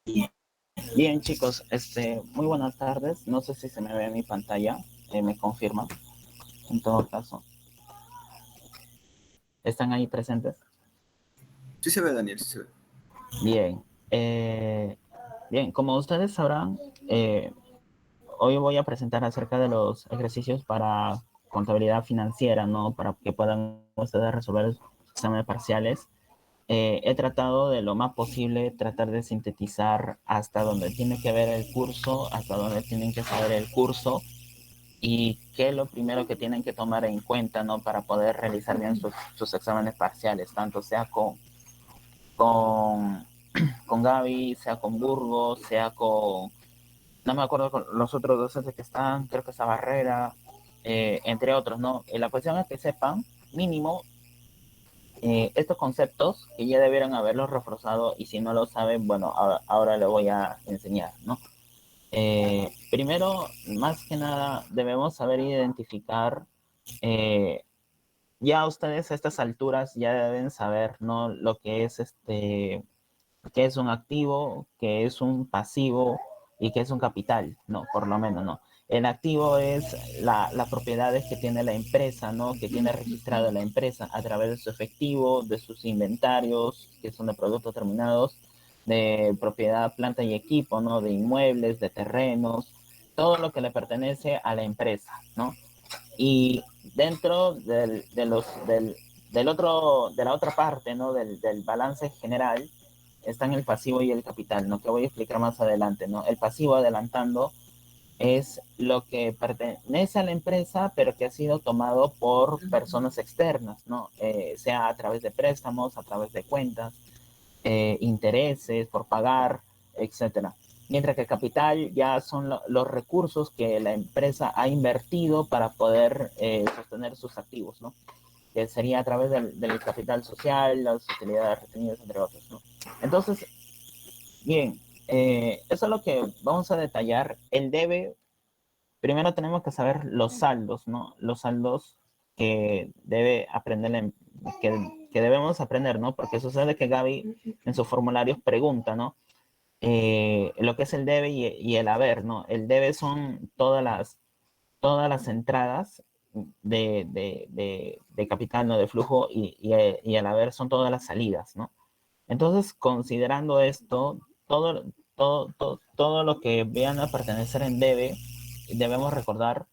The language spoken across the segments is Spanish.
Bien, chicos, muy buenas tardes. No sé si se me ve en mi pantalla, me confirma. En todo caso, ¿están ahí presentes? Sí se ve, Daniel, sí se ve. Bien. Bien, como ustedes sabrán, eh, hoy voy a presentar acerca de los ejercicios para contabilidad financiera, ¿no? Para que puedan ustedes resolver los exámenes parciales. He tratado de lo más posible tratar de sintetizar hasta donde tiene que ver el curso, hasta donde tienen que saber el curso y qué es lo primero que tienen que tomar en cuenta, ¿no? Para poder realizar bien sus exámenes parciales, tanto sea con, con Gaby, sea con Burgos, sea con, no me acuerdo con los otros docentes que están, creo que esa Barrera, entre otros, ¿no? La cuestión es que sepan mínimo estos conceptos que ya debieron haberlos reforzado y si no lo saben, bueno, ahora le voy a enseñar, ¿no? Primero, más que nada, debemos saber identificar, eh, ya ustedes a estas alturas ya deben saber, ¿no? Lo que es qué es un activo, qué es un pasivo y qué es un capital, no, por lo menos, no. El activo es las propiedades que tiene la empresa, ¿no? Que tiene registrada la empresa a través de su efectivo, de sus inventarios, que son de productos terminados, de propiedad, planta y equipo, ¿no? De inmuebles, de terrenos, todo lo que le pertenece a la empresa, ¿no? Y dentro de la otra parte, ¿no? Del balance general, están el pasivo y el capital, ¿no? Que voy a explicar más adelante, ¿no? El pasivo, adelantando, es lo que pertenece a la empresa, pero que ha sido tomado por personas externas, ¿no? Sea a través de préstamos, a través de cuentas, intereses por pagar, etcétera. Mientras que el capital ya son los recursos que la empresa ha invertido para poder sostener sus activos, ¿no? Que sería a través del capital social, las utilidades retenidas, entre otros, ¿no? Entonces, bien, eso es lo que vamos a detallar. El debe, primero tenemos que saber los saldos, ¿no? Los saldos que debe aprender, que debemos aprender, ¿no? Porque sucede que Gaby en sus formularios pregunta, ¿no? Lo que es el debe y el haber, ¿no? El debe son todas las entradas de capital, ¿no? De flujo y el haber son todas las salidas, ¿no? Entonces, considerando esto, todo lo que vean a pertenecer en debe, debemos recordar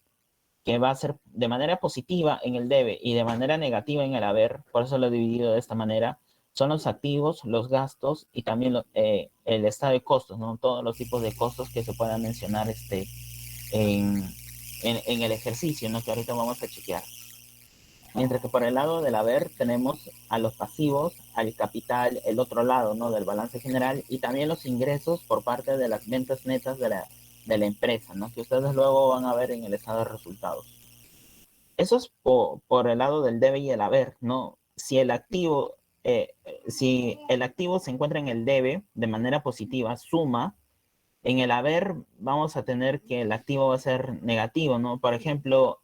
que va a ser de manera positiva en el debe y de manera negativa en el haber, por eso lo he dividido de esta manera, son los activos, los gastos y también el estado de costos, ¿no? Todos los tipos de costos que se puedan mencionar en, en el ejercicio, ¿no? Que ahorita vamos a chequear. Mientras que por el lado del haber tenemos a los pasivos, al capital, el otro lado, ¿no? Del balance general y también los ingresos por parte de las ventas netas de la empresa, ¿no? Que ustedes luego van a ver en el estado de resultados. Eso es por el lado del debe y el haber, ¿no? Si el activo se encuentra en el debe de manera positiva, suma, en el haber vamos a tener que el activo va a ser negativo, ¿no? Por ejemplo,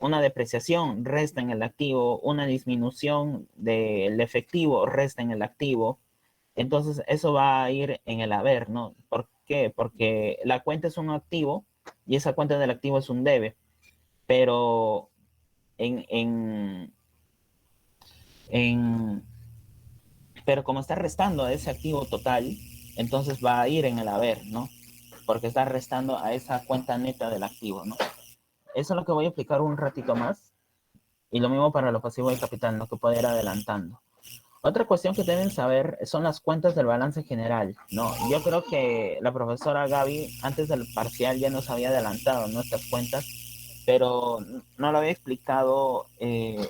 una depreciación resta en el activo, una disminución del efectivo resta en el activo. Entonces, eso va a ir en el haber, ¿no? ¿Por qué? Porque la cuenta es un activo y esa cuenta del activo es un debe, pero en, en, en pero como está restando a ese activo total, entonces va a ir en el haber, ¿no? Porque está restando a esa cuenta neta del activo, ¿no? Eso es lo que voy a explicar un ratito más. Y lo mismo para lo pasivo y capital, ¿no? Que puede ir adelantando. Otra cuestión que deben saber son las cuentas del balance general, ¿no? Yo creo que la profesora Gaby antes del parcial ya nos había adelantado nuestras cuentas, pero no lo había explicado,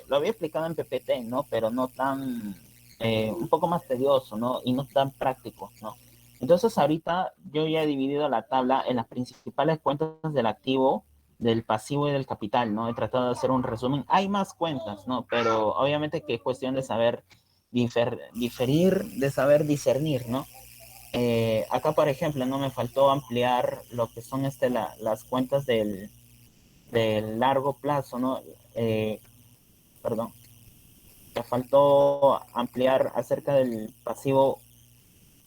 lo había explicado en PPT, ¿no? Pero no tan, un poco más tedioso, ¿no? Y no tan práctico, ¿no? Entonces ahorita yo ya he dividido la tabla en las principales cuentas del activo, del pasivo y del capital, ¿no? He tratado de hacer un resumen. Hay más cuentas, ¿no? Pero obviamente que es cuestión de saber diferir, de saber discernir, ¿no? Acá, por ejemplo, no me faltó ampliar lo que son las cuentas del largo plazo, ¿no? Eh, Perdón, me faltó ampliar acerca del pasivo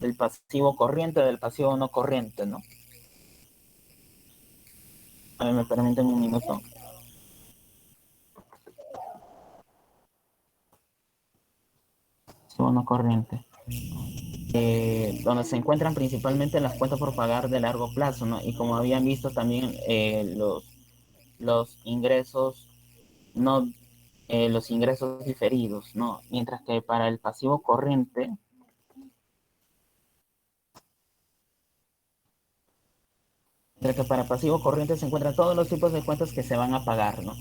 del pasivo corriente del pasivo no corriente, ¿no? A ver, me permiten un minuto. Pasivo no corriente. Donde se encuentran principalmente las cuentas por pagar de largo plazo, ¿no? Y como habían visto también los ingresos no los ingresos diferidos, ¿no? Mientras que para el pasivo corriente, se encuentran todos los tipos de cuentas que se van a pagar, ¿no?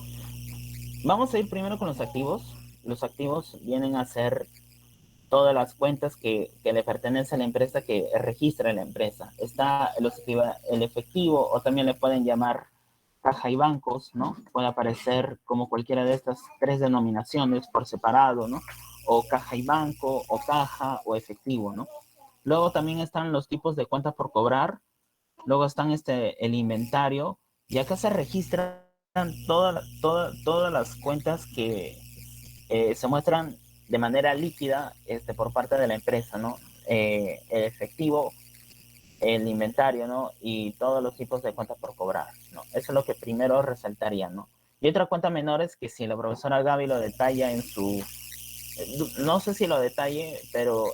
Vamos a ir primero con los activos. Los activos vienen a ser todas las cuentas que le pertenecen a la empresa, que registra la empresa. Está el efectivo, o también le pueden llamar caja y bancos, ¿no? Puede aparecer como cualquiera de estas tres denominaciones por separado, ¿no? O caja y banco, o caja, o efectivo, ¿no? Luego también están los tipos de cuentas por cobrar. Luego están el inventario. Y acá se registran todas las cuentas que se muestran de manera líquida por parte de la empresa, ¿no? El efectivo, el inventario, ¿no? Y todos los tipos de cuentas por cobrar, ¿no? Eso es lo que primero resaltaría, ¿no? Y otra cuenta menor es que si la profesora Gaby lo detalla en su, no sé si lo detalle, pero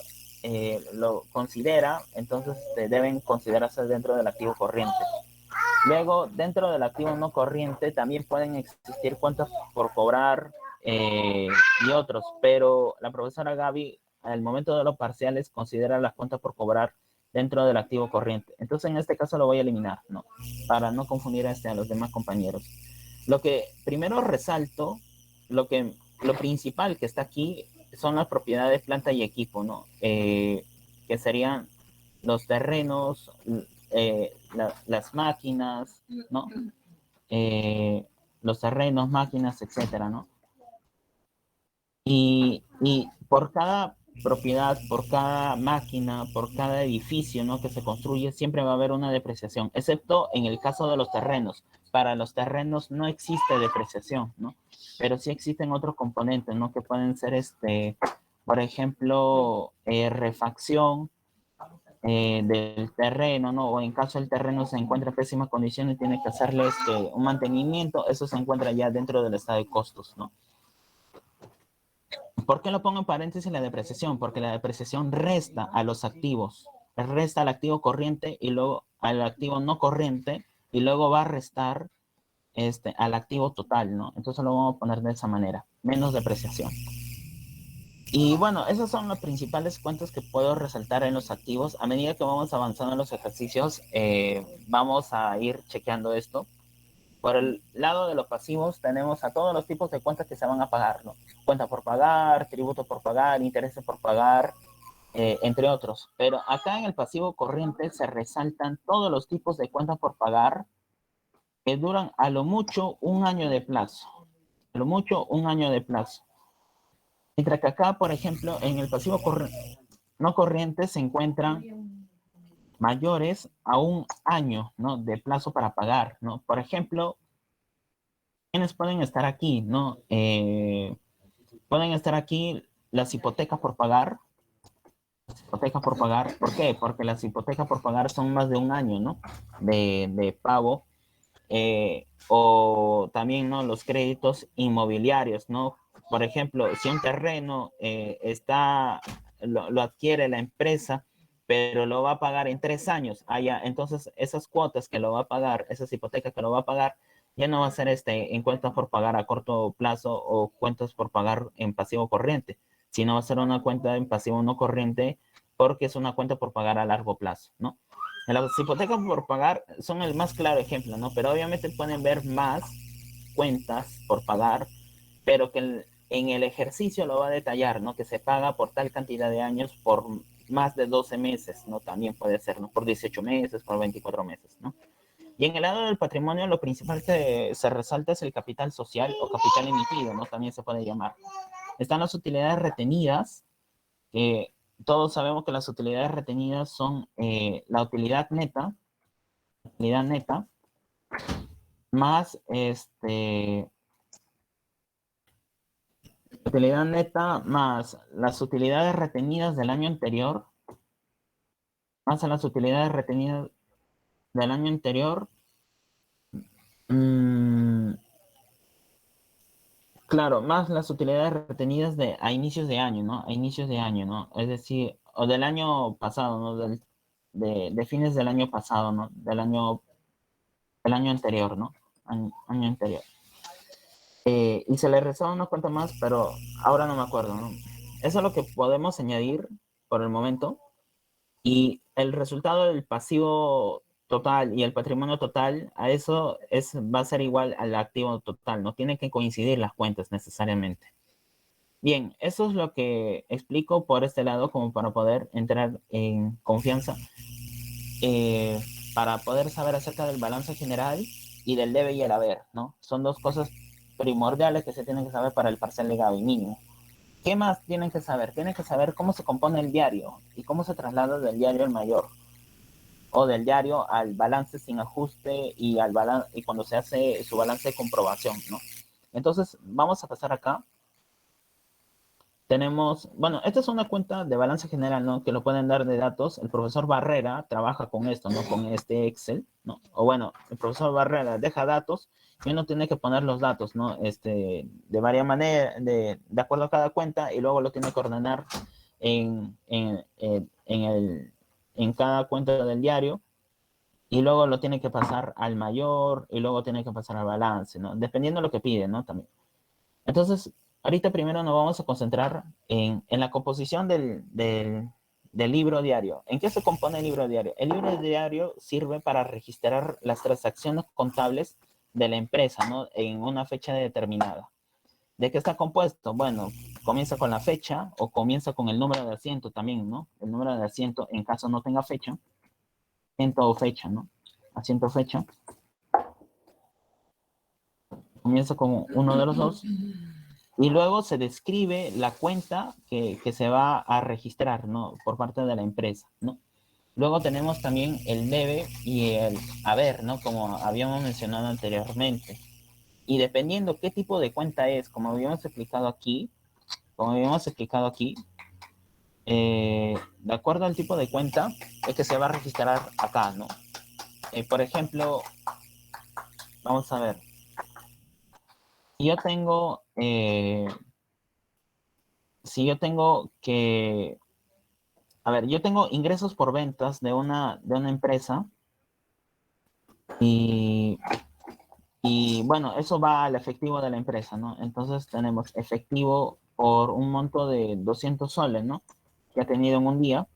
lo considera, entonces deben considerarse dentro del activo corriente. Luego, dentro del activo no corriente también pueden existir cuentas por cobrar y otros, pero la profesora Gaby, al momento de los parciales, considera las cuentas por cobrar dentro del activo corriente. Entonces, en este caso lo voy a eliminar, ¿no? Para no confundir a los demás compañeros. Lo que primero resalto, lo principal que está aquí son las propiedades, planta y equipo, ¿no? Que serían los terrenos, las máquinas, ¿no? Los terrenos, máquinas, etcétera, ¿no? Y por cada propiedad, por cada máquina, por cada edificio, ¿no? Que se construye, siempre va a haber una depreciación, excepto en el caso de los terrenos. Para los terrenos no existe depreciación, ¿no? Pero sí existen otros componentes, ¿no? Que pueden ser, por ejemplo, refacción, del terreno, ¿no? O en caso el terreno se encuentra en pésimas condiciones, tiene que hacerle un mantenimiento, eso se encuentra ya dentro del estado de costos, ¿no? ¿Por qué lo pongo en paréntesis la depreciación? Porque la depreciación resta a los activos, resta al activo corriente y luego al activo no corriente, y luego va a restar al activo total, ¿no? Entonces lo vamos a poner de esa manera, menos depreciación. Y bueno, esas son las principales cuentas que puedo resaltar en los activos. A medida que vamos avanzando en los ejercicios, vamos a ir chequeando esto. Por el lado de los pasivos tenemos a todos los tipos de cuentas que se van a pagar, ¿no? Cuenta por pagar, tributo por pagar, intereses por pagar, entre otros. Pero acá en el pasivo corriente se resaltan todos los tipos de cuentas por pagar que duran a lo mucho un año de plazo. A lo mucho un año de plazo. Mientras que acá, por ejemplo, en el pasivo no corriente se encuentran mayores a un año, ¿no? De plazo para pagar, ¿no? Por ejemplo, ¿quiénes pueden estar aquí, no? Pueden estar aquí las hipotecas por pagar. Las hipotecas por pagar. ¿Por qué? Porque las hipotecas por pagar son más de un año, ¿no? De pago. O también, ¿no? Los créditos inmobiliarios, ¿no? Por ejemplo, si un terreno lo adquiere la empresa, pero lo va a pagar en 3 años, entonces esas cuotas que lo va a pagar, esas hipotecas que lo va a pagar, ya no va a ser en cuentas por pagar a corto plazo o cuentas por pagar en pasivo corriente, sino va a ser una cuenta en pasivo no corriente porque es una cuenta por pagar a largo plazo, ¿no? Las hipotecas por pagar son el más claro ejemplo, ¿no? Pero obviamente pueden ver más cuentas por pagar, pero que en el ejercicio lo va a detallar, ¿no? Que se paga por tal cantidad de años, por más de 12 meses, ¿no? También puede ser, ¿no? Por 18 meses, por 24 meses, ¿no? Y en el lado del patrimonio, lo principal que se resalta es el capital social o capital emitido, ¿no? También se puede llamar. Están las utilidades retenidas, que todos sabemos que las utilidades retenidas son la utilidad neta, más utilidad neta más las utilidades retenidas del año anterior, más a las utilidades retenidas del año anterior. Mm, claro, más las utilidades retenidas a inicios de año, ¿no? A inicios de año, ¿no? Es decir, o del año pasado, ¿no? De fines del año pasado, ¿no? Del año anterior, ¿no? Año anterior. Y se le rezaba una cuenta más, pero ahora no me acuerdo, ¿no? Eso es lo que podemos añadir por el momento. Y el resultado del pasivo total y el patrimonio total, a eso va a ser igual al activo total, no tienen que coincidir las cuentas necesariamente. Bien, eso es lo que explico por este lado, como para poder entrar en confianza, eh, para poder saber acerca del balance general y del debe y el haber, ¿no? Son dos cosas primordiales que se tienen que saber para el parcial legado y mínimo. ¿Qué más tienen que saber? Tienen que saber cómo se compone el diario y cómo se traslada del diario al mayor o del diario al balance sin ajuste y al balance y cuando se hace su balance de comprobación, ¿no? Entonces, vamos a pasar acá. Tenemos, bueno, esta es una cuenta de balance general, ¿no? Que lo pueden dar de datos. El profesor Barrera trabaja con esto, ¿no? Con este Excel, ¿no? O bueno, el profesor Barrera deja datos y uno tiene que poner los datos, ¿no? De varias maneras, de acuerdo a cada cuenta y luego lo tiene que ordenar en cada cuenta del diario y luego lo tiene que pasar al mayor y luego tiene que pasar al balance, ¿no? Dependiendo de lo que pide, ¿no? También. Entonces, ahorita primero nos vamos a concentrar en la composición del libro diario. ¿En qué se compone el libro diario? El libro diario sirve para registrar las transacciones contables de la empresa, ¿no? En una fecha determinada. ¿De qué está compuesto? Bueno, comienza con la fecha o comienza con el número de asiento también, ¿no? El número de asiento en caso no tenga fecha. Asiento o fecha, ¿no? Asiento fecha. Comienza con uno de los dos. Y luego se describe la cuenta que se va a registrar, ¿no? Por parte de la empresa, ¿no? Luego tenemos también el debe y el haber, ¿no? Como habíamos mencionado anteriormente. Y dependiendo qué tipo de cuenta es, como habíamos explicado aquí, de acuerdo al tipo de cuenta, es que se va a registrar acá, ¿no? Por ejemplo, vamos a ver. Si yo tengo que a ver, yo tengo ingresos por ventas de una empresa y, y bueno, eso va al efectivo de la empresa, ¿no? Entonces tenemos efectivo por un monto de 200 soles, ¿no? Que ha tenido en un día.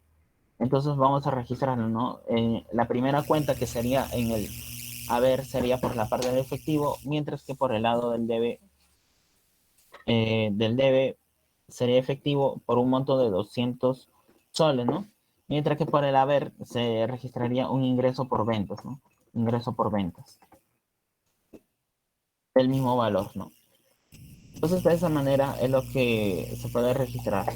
Entonces vamos a registrarlo, ¿no? La primera cuenta que sería en el haber sería por la parte del efectivo, mientras que por el lado del debe sería efectivo por un monto de 200 soles, ¿no? Mientras que por el haber se registraría un ingreso por ventas, ¿no? Ingreso por ventas. Del mismo valor, ¿no? Entonces, de esa manera es lo que se puede registrar.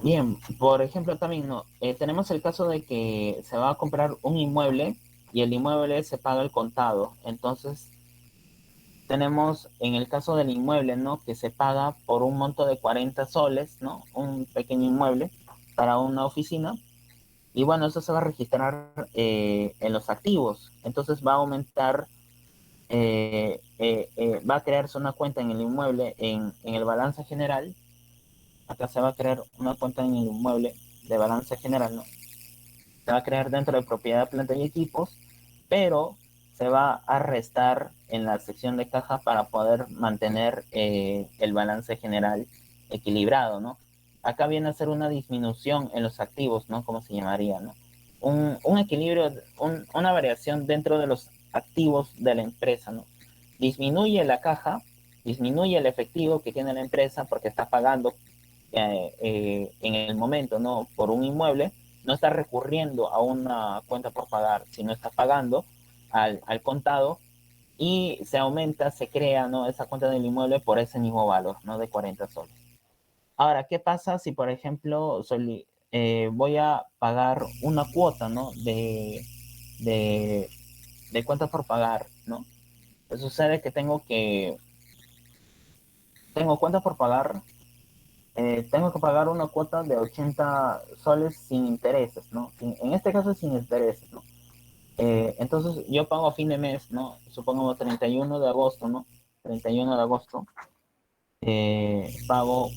Bien, por ejemplo, también, ¿no? Tenemos el caso de que se va a comprar un inmueble y el inmueble se paga al contado. Entonces, tenemos en el caso del inmueble, ¿no? Que se paga por un monto de 40 soles, ¿no? Un pequeño inmueble para una oficina. Y bueno, eso se va a registrar en los activos. Entonces va a aumentar, va a crearse una cuenta en el inmueble en el balance general. Acá se va a crear una cuenta en el inmueble de balance general, ¿no? Se va a crear dentro de propiedad, planta y equipos, pero se va a restar en la sección de caja para poder mantener el balance general equilibrado, ¿no? Acá viene a ser una disminución en los activos, ¿no? Como se llamaría, ¿no? Un equilibrio, una variación dentro de los activos de la empresa, ¿no? Disminuye la caja, disminuye el efectivo que tiene la empresa porque está pagando en el momento, ¿no? Por un inmueble, no está recurriendo a una cuenta por pagar, sino está pagando al contado y se aumenta, se crea, ¿no? Esa cuenta del inmueble por ese mismo valor, ¿no? De 40 soles. Ahora, ¿qué pasa si, por ejemplo, voy a pagar una cuota, ¿no? De, de cuenta por pagar, ¿no? Pues sucede que tengo cuenta por pagar tengo que pagar una cuota de 80 soles sin intereses, ¿no? En este caso sin intereses, ¿no? Entonces yo pago a fin de mes, ¿no? Supongamos 31 de agosto, ¿no? 31 de agosto, pago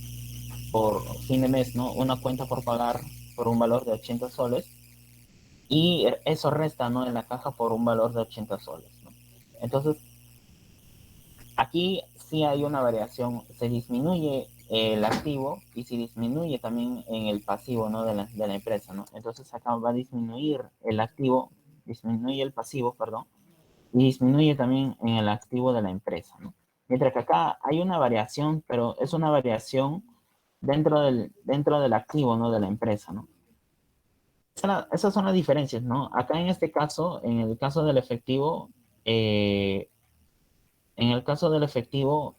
por fin de mes, ¿no? Una cuenta por pagar por un valor de 80 soles y eso resta, ¿no? En la caja por un valor de 80 soles, ¿no? Entonces, aquí sí hay una variación, se disminuye el activo y se disminuye también en el pasivo, ¿no? De la empresa, ¿no? Entonces acá va a disminuir el activo, disminuye el pasivo, perdón, y disminuye también en el activo de la empresa, ¿no? Mientras que acá hay una variación, pero es una variación dentro del activo, ¿no? De la empresa, ¿no? Esas son las diferencias, ¿no? Acá en este caso, en el caso del efectivo, eh, en el caso del efectivo,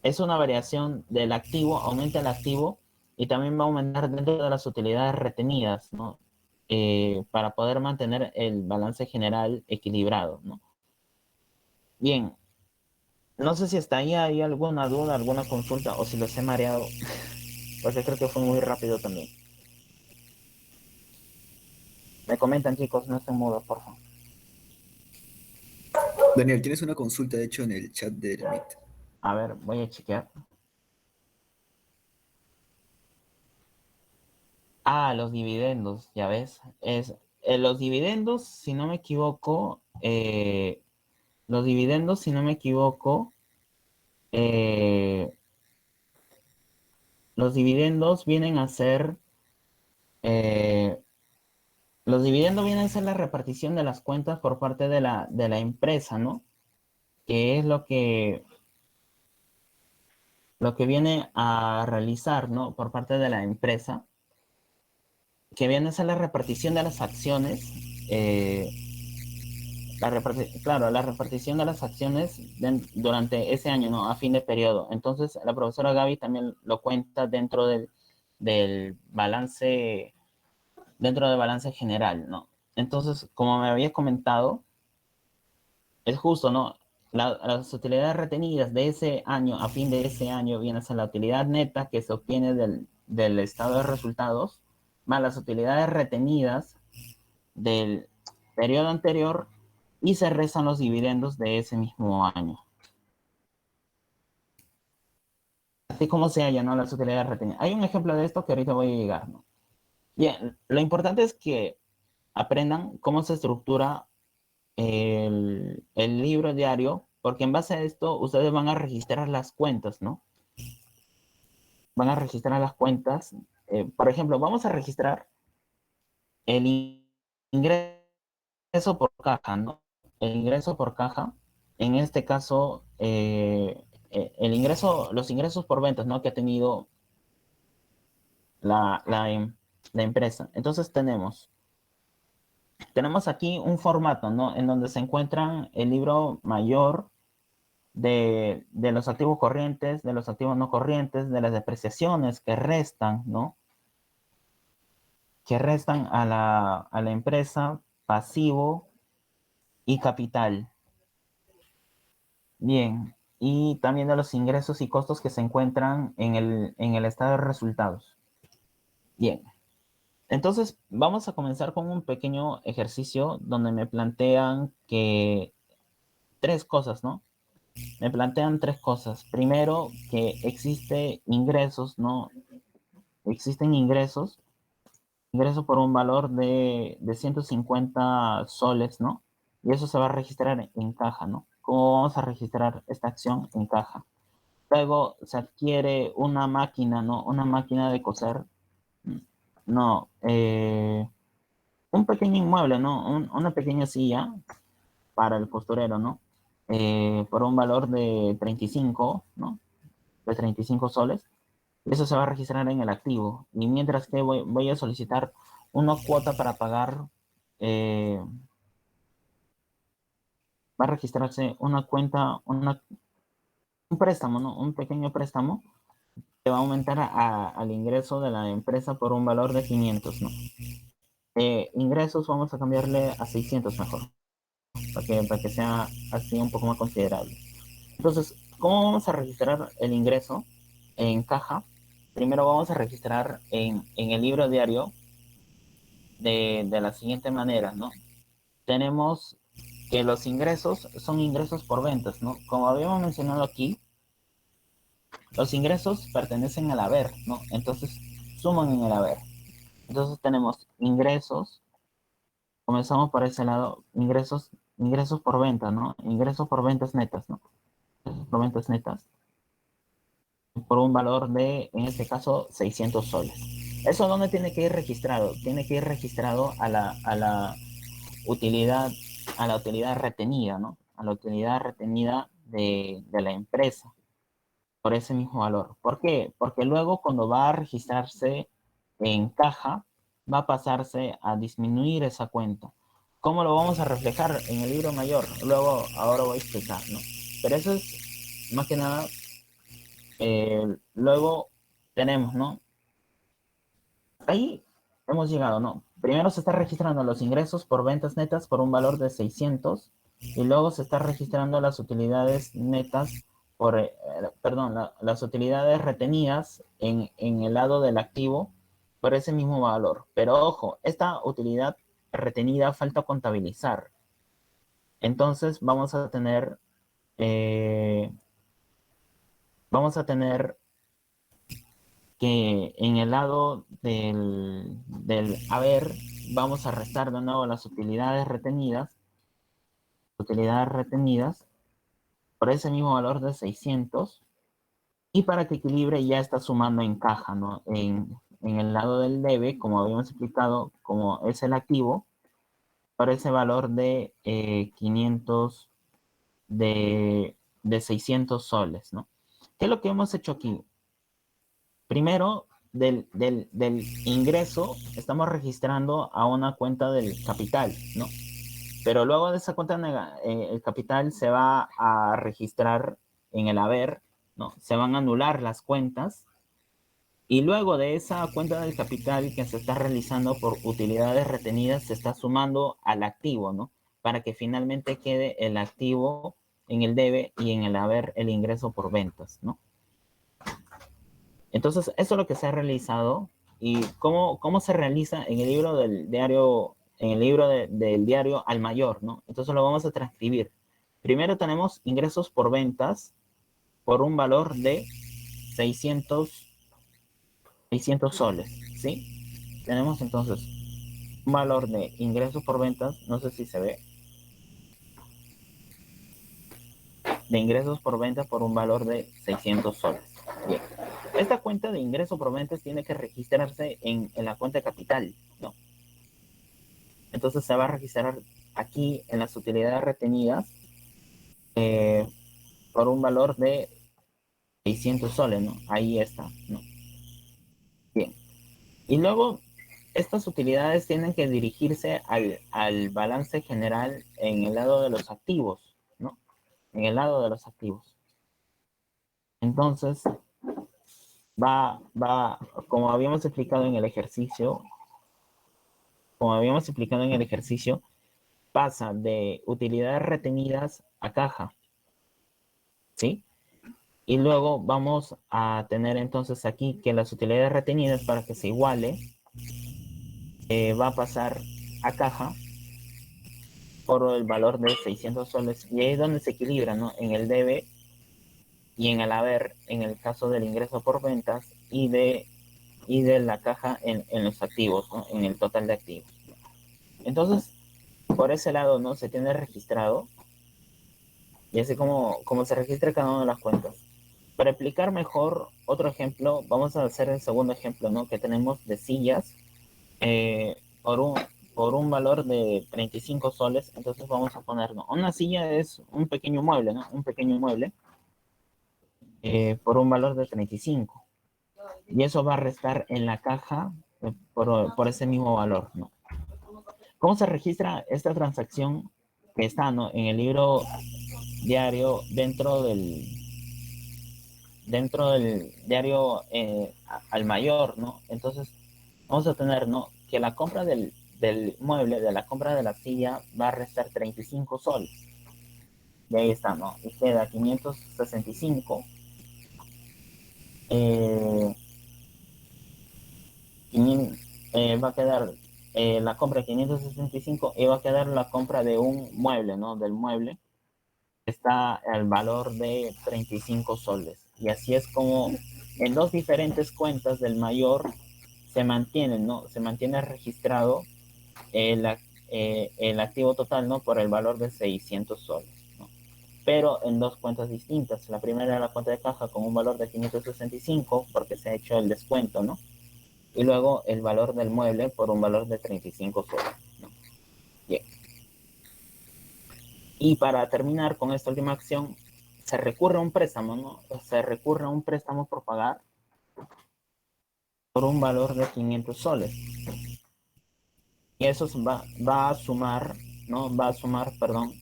es una variación del activo, aumenta el activo y también va a aumentar dentro de las utilidades retenidas, ¿no? Para poder mantener el balance general equilibrado, ¿no? Bien, no sé si hasta ahí hay alguna duda, alguna consulta o si los he mareado, porque creo que fue muy rápido también. Me comentan, chicos, no estén mudos, por favor. Daniel, tienes una consulta, de hecho, en el chat del Meet. A ver, voy a chequear. Ah, los dividendos, ya ves. Los dividendos, si no me equivoco, los dividendos, si no me equivoco, eh, los dividendos vienen a ser, eh, los dividendos vienen a ser la repartición de las cuentas por parte de la empresa, ¿no? Que es lo que viene a realizar, ¿no? Por parte de la empresa, que viene a ser la repartición de las acciones, eh, claro, la repartición de las acciones durante ese año, ¿no? A fin de periodo. Entonces, la profesora Gaby también lo cuenta del balance, dentro del balance general, ¿no? Entonces, como me había comentado, es justo, ¿no? Las utilidades retenidas de ese año, a fin de ese año, viene a ser la utilidad neta que se obtiene del estado de resultados, más las utilidades retenidas del periodo anterior y se restan los dividendos de ese mismo año. Así como se hallan, ¿no? Las utilidades retenidas. Hay un ejemplo de esto que ahorita voy a llegar, ¿no? Bien, lo importante es que aprendan cómo se estructura el libro diario, porque en base a esto ustedes van a registrar las cuentas, ¿no? Van a registrar las cuentas. Por ejemplo, vamos a registrar el ingreso por caja, ¿no? El ingreso por caja, en este caso, los ingresos por ventas, ¿no? Que ha tenido la, la, la empresa. Entonces tenemos aquí un formato, ¿no? En donde se encuentran el libro mayor de los activos corrientes, de los activos no corrientes, de las depreciaciones que restan, ¿no? Que restan a la empresa, pasivo y capital. Bien, y también de los ingresos y costos que se encuentran en el estado de resultados. Bien, entonces vamos a comenzar con un pequeño ejercicio donde me plantean que tres cosas, ¿no? Me plantean tres cosas. Primero, que existe ingresos, ¿no? Existen ingresos por un valor de 150 soles, ¿no? Y eso se va a registrar en caja, ¿no? ¿Cómo vamos a registrar esta acción en caja? Luego se adquiere una máquina, ¿no? Una máquina de coser. No, un pequeño inmueble, ¿no? Una pequeña silla para el costurero, ¿no? Por un valor de 35, ¿no? De 35 soles. Eso se va a registrar en el activo. Y mientras que voy a solicitar una cuota para pagar, eh, va a registrarse una cuenta, un préstamo, ¿no? Un pequeño préstamo que va a aumentar al ingreso de la empresa por un valor de 500, ¿no? Ingresos vamos a cambiarle a 600 mejor, para que sea así un poco más considerable. Entonces, ¿cómo vamos a registrar el ingreso? en caja, primero vamos a registrar en el libro diario de la siguiente manera, ¿no? Tenemos que los ingresos son ingresos por ventas, ¿no? Como habíamos mencionado aquí, los ingresos pertenecen al haber, ¿no? Entonces suman en el haber. Entonces tenemos ingresos, comenzamos por ese lado, ingresos por venta, ¿no? Ingresos por ventas netas, ¿no? Ingresos por ventas netas, por un valor de, en este caso, 600 soles. ¿Eso dónde tiene que ir registrado? Tiene que ir registrado utilidad, a la utilidad retenida, ¿no? A la utilidad retenida de la empresa por ese mismo valor. ¿Por qué? Porque luego cuando va a registrarse en caja, va a pasarse a disminuir esa cuenta. ¿Cómo lo vamos a reflejar en el libro mayor? Luego, ahora voy a explicar, ¿no? Pero eso es más que nada, luego tenemos, ¿no? Ahí hemos llegado, ¿no? Primero se está registrando los ingresos por ventas netas por un valor de 600 y luego se está registrando las utilidades netas perdón, las utilidades retenidas en el lado del activo por ese mismo valor. Pero ojo, esta utilidad retenida falta contabilizar. Entonces eh, vamos a tener que en el lado del haber vamos a restar de nuevo las utilidades retenidas por ese mismo valor de 600 y para que equilibre ya está sumando en caja, ¿no? En el lado del debe, como habíamos explicado, como es el activo, por ese valor de 500, de 600 soles, ¿no? ¿Qué es lo que hemos hecho aquí? Primero, del ingreso, estamos registrando a una cuenta del capital, ¿no? Pero luego de esa cuenta, el capital se va a registrar en el haber, ¿no? Se van a anular las cuentas y luego de esa cuenta del capital que se está realizando por utilidades retenidas, se está sumando al activo, ¿no? Para que finalmente quede el activo en el debe y en el haber el ingreso por ventas, ¿no? Entonces, eso es lo que se ha realizado y cómo se realiza en el libro del diario, en el libro del diario al mayor, ¿no? Entonces lo vamos a transcribir. Primero tenemos ingresos por ventas por un valor de 600, 600 soles, ¿sí? Tenemos entonces un valor de ingresos por ventas, no sé si se ve, de ingresos por ventas por un valor de 600 soles. Bien. Esta cuenta de ingreso por ventas tiene que registrarse en la cuenta de capital, ¿no? Entonces se va a registrar aquí en las utilidades retenidas eh, por un valor de 600 soles, ¿no? Ahí está, ¿no? Bien. Y luego estas utilidades tienen que dirigirse al balance general en el lado de los activos, ¿no? En el lado de los activos. Entonces, como habíamos explicado en el ejercicio, pasa de utilidades retenidas a caja, ¿sí? Y luego vamos a tener entonces aquí que las utilidades retenidas para que se iguale va a pasar a caja por el valor de 600 soles y ahí es donde se equilibra, ¿no? En el debe y en el haber en el caso del ingreso por ventas y de la caja en los activos, ¿no? En el total de activos. Entonces, por ese lado, ¿no? Se tiene registrado y así como se registra cada una de las cuentas. Para explicar mejor otro ejemplo, vamos a hacer el segundo ejemplo, ¿no? Que tenemos de sillas por un valor de 35 soles. Entonces vamos a poner, ¿no? Una silla es un pequeño mueble, ¿no? Un pequeño mueble por un valor de 35. Y eso va a restar en la caja por ese mismo valor, ¿no? ¿Cómo se registra esta transacción que está, ¿no? En el libro diario dentro del diario al mayor, ¿no? Entonces, vamos a tener, ¿no? Que la compra del mueble, de la compra de la silla, va a restar 35 soles. Y ahí está, ¿no? Y queda 565 eh, 500, va a quedar la compra de 565 y va a quedar la compra de un mueble, ¿no? Del mueble está al valor de 35 soles. Y así es como en dos diferentes cuentas del mayor se mantiene, ¿no? Se mantiene registrado el, el activo total, ¿no? Por el valor de 600 soles, ¿no? Pero en dos cuentas distintas. La primera era la cuenta de caja con un valor de 565 porque se ha hecho el descuento, ¿no? Y luego el valor del mueble por un valor de 35 soles, ¿no? Bien. Y para terminar con esta última acción, se recurre a un préstamo, ¿no? Se recurre a un préstamo por pagar por un valor de 500 soles. Y eso va a sumar, ¿no? Va a sumar, perdón,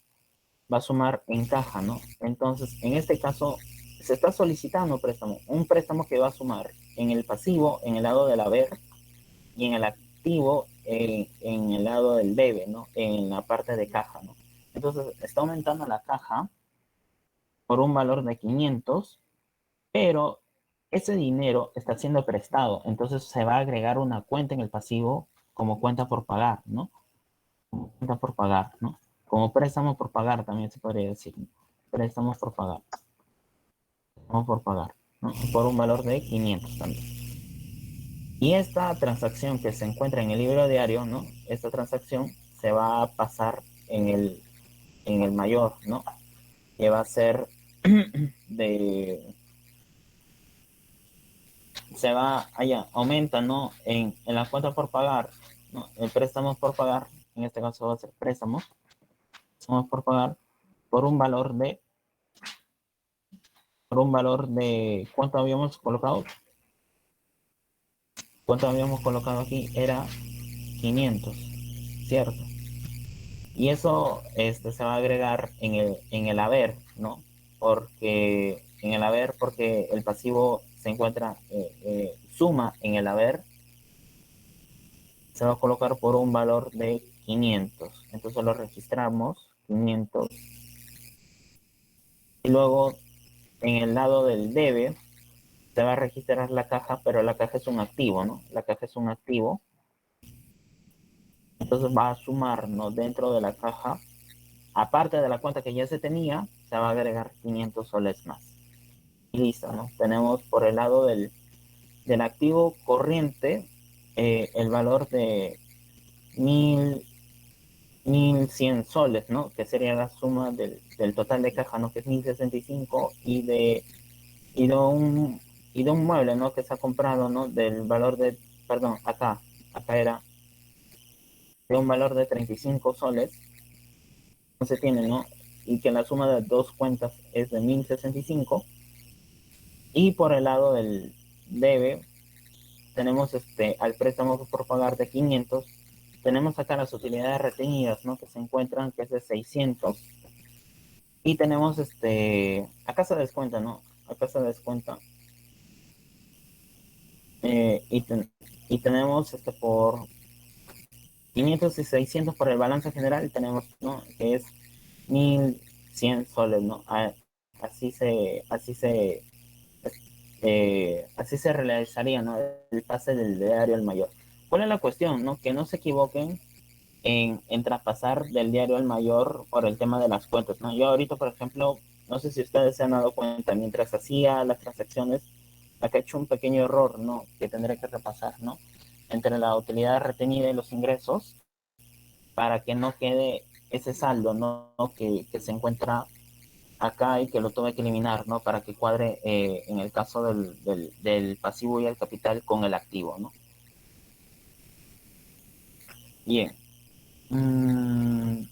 va a sumar en caja, ¿no? Entonces, en este caso, se está solicitando un préstamo que va a sumar en el pasivo, en el lado del haber, y en el activo, en el lado del debe, ¿no? En la parte de caja, ¿no? Entonces, está aumentando la caja por un valor de 500, pero ese dinero está siendo prestado, entonces se va a agregar una cuenta en el pasivo como cuenta por pagar, ¿no? Como cuenta por pagar, ¿no? Como préstamo por pagar también se podría decir, ¿no? Préstamos por pagar, préstamos por pagar, ¿no? Por un valor de 500 también. Y esta transacción que se encuentra en el libro diario, ¿no? Esta transacción se va a pasar en el mayor, ¿no? Que va a ser de se va allá, aumenta, ¿no? En la cuenta por pagar, ¿no? El préstamo por pagar, en este caso va a ser préstamos por pagar por un valor de, ¿cuánto habíamos colocado? ¿Cuánto habíamos colocado aquí? Era 500, ¿cierto? Y eso se va a agregar en el haber, ¿no? Porque en el haber, porque el pasivo se encuentra, suma en el haber, se va a colocar por un valor de 500. Entonces lo registramos, 500. Y luego en el lado del debe se va a registrar la caja, pero la caja es un activo, ¿no? La caja es un activo. Entonces va a sumar, ¿no? Dentro de la caja, aparte de la cuenta que ya se tenía, se va a agregar 500 soles más. Y listo, ¿no? Tenemos por el lado del activo corriente el valor de 1100 soles, ¿no? Que sería la suma del total de caja, ¿no? Que es 1065 y de un, y de un mueble, ¿no? Que se ha comprado, ¿no? Del valor de, perdón, acá era de un valor de 35 soles, no se tiene, ¿no? Y que la suma de dos cuentas es de 1065. Y por el lado del debe, tenemos al préstamo por pagar de 500. Tenemos acá las utilidades retenidas, ¿no? Que se encuentran, que es de 600. Y tenemos acá se descuenta, ¿no? Acá se descuenta. eh, y, ten- y tenemos por 500 y 600 por el balance general, tenemos, ¿no? Que es 1100 soles, ¿no? Así se realizaría, ¿no? El pase del diario al mayor. ¿Cuál es la cuestión, no? Que no se equivoquen en traspasar del diario al mayor por el tema de las cuentas, ¿no? Yo ahorita, por ejemplo, no sé si ustedes se han dado cuenta, mientras hacía las transacciones, acá he hecho un pequeño error, ¿no? Que tendré que repasar, ¿no? Entre la utilidad retenida y los ingresos, para que no quede ese saldo, ¿no? Que se encuentra acá y que lo tuve que eliminar, ¿no? Para que cuadre en el caso del pasivo y el capital con el activo, ¿no? Bien. Mm,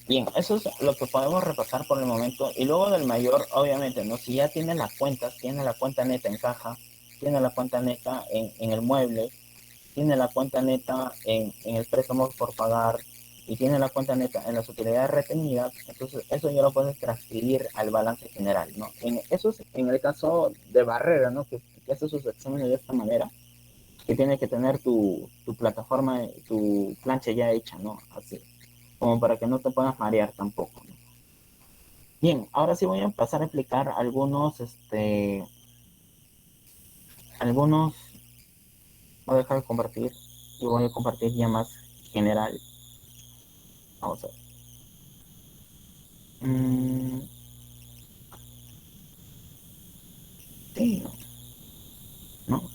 Bien, eso es lo que podemos repasar por el momento. Y luego del mayor, obviamente, ¿no? Si ya tiene las cuentas, tiene la cuenta neta en caja, tiene la cuenta neta en el mueble, tiene la cuenta neta en el préstamo por pagar y tiene la cuenta neta en las utilidades retenidas, entonces eso ya lo puedes transferir al balance general, ¿no? Eso es en el caso de Barrera, ¿no? Que hace sus exámenes de esta manera, que tiene que tener tu plataforma, tu plancha ya hecha, ¿no? Así, como para que no te puedas marear tampoco, ¿no? Bien, ahora sí voy a pasar a explicar algunos, algunos, voy a dejar de compartir y voy a compartir ya más general. Vamos a ver. Mm, sí, no, no.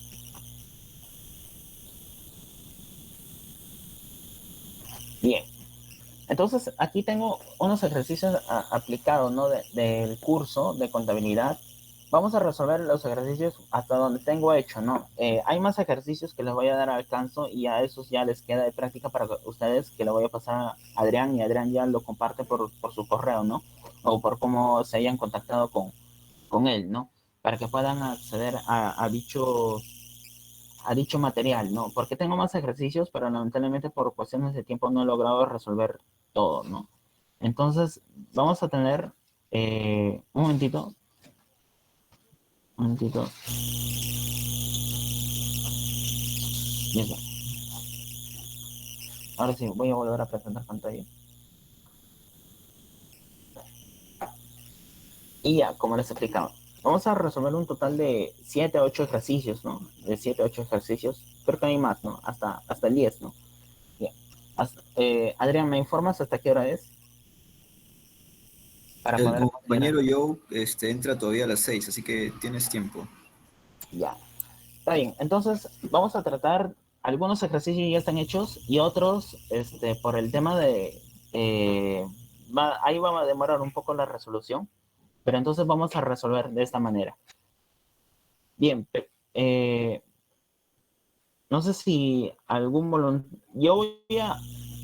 Bien. Entonces, aquí tengo unos ejercicios aplicados, ¿no? Del curso de contabilidad. Vamos a resolver los ejercicios hasta donde tengo hecho, ¿no? Hay más ejercicios que les voy a dar al alcance y a esos ya les queda de práctica para ustedes, que le voy a pasar a Adrián y Adrián ya lo comparte por su correo, ¿no? O por cómo se hayan contactado con él, ¿no? Para que puedan acceder a dicho material, ¿no? Porque tengo más ejercicios, pero lamentablemente por cuestiones de tiempo no he logrado resolver todo, ¿no? Entonces, vamos a tener un momentito, un momentito. Listo. Ahora sí, voy a volver a presentar pantalla. Y ya, como les explicaba, vamos a resolver un total de 7 a 8 ejercicios, ¿no? De 7 a 8 ejercicios. Creo que hay más, ¿no? Hasta el 10, ¿no? Ya. Adrián, ¿me informas hasta qué hora es? Para El poder considerar. compañero Joe entra todavía a las 6, así que tienes tiempo. Ya. Está bien, entonces vamos a tratar, algunos ejercicios ya están hechos y otros, por el tema de, eh, ahí va a demorar un poco la resolución, pero entonces vamos a resolver de esta manera. Bien, no sé si algún voluntario, yo voy a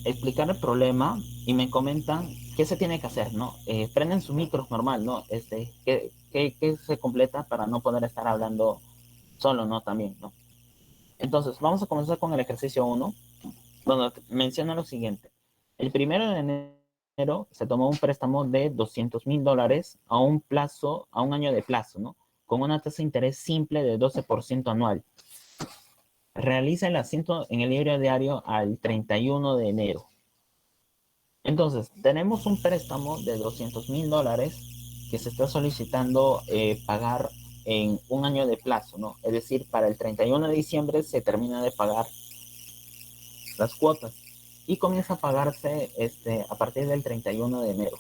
explicar el problema y me comentan qué se tiene que hacer, ¿no? Prenden su micro normal, ¿no? ¿Qué se completa para no poder estar hablando solo, ¿no? También, ¿no? Entonces, vamos a comenzar con el ejercicio uno, donde menciona lo siguiente. El 1 de enero se tomó un préstamo de $200,000 a un plazo, a un año de plazo, ¿no? Con una tasa de interés simple de 12% anual. Realiza el asiento en el libro diario al 31 de enero. Entonces, tenemos un préstamo de $200,000 que se está solicitando pagar en un año de plazo, ¿no? Es decir, para el 31 de diciembre se termina de pagar las cuotas y comienza a pagarse a partir del 31 de enero,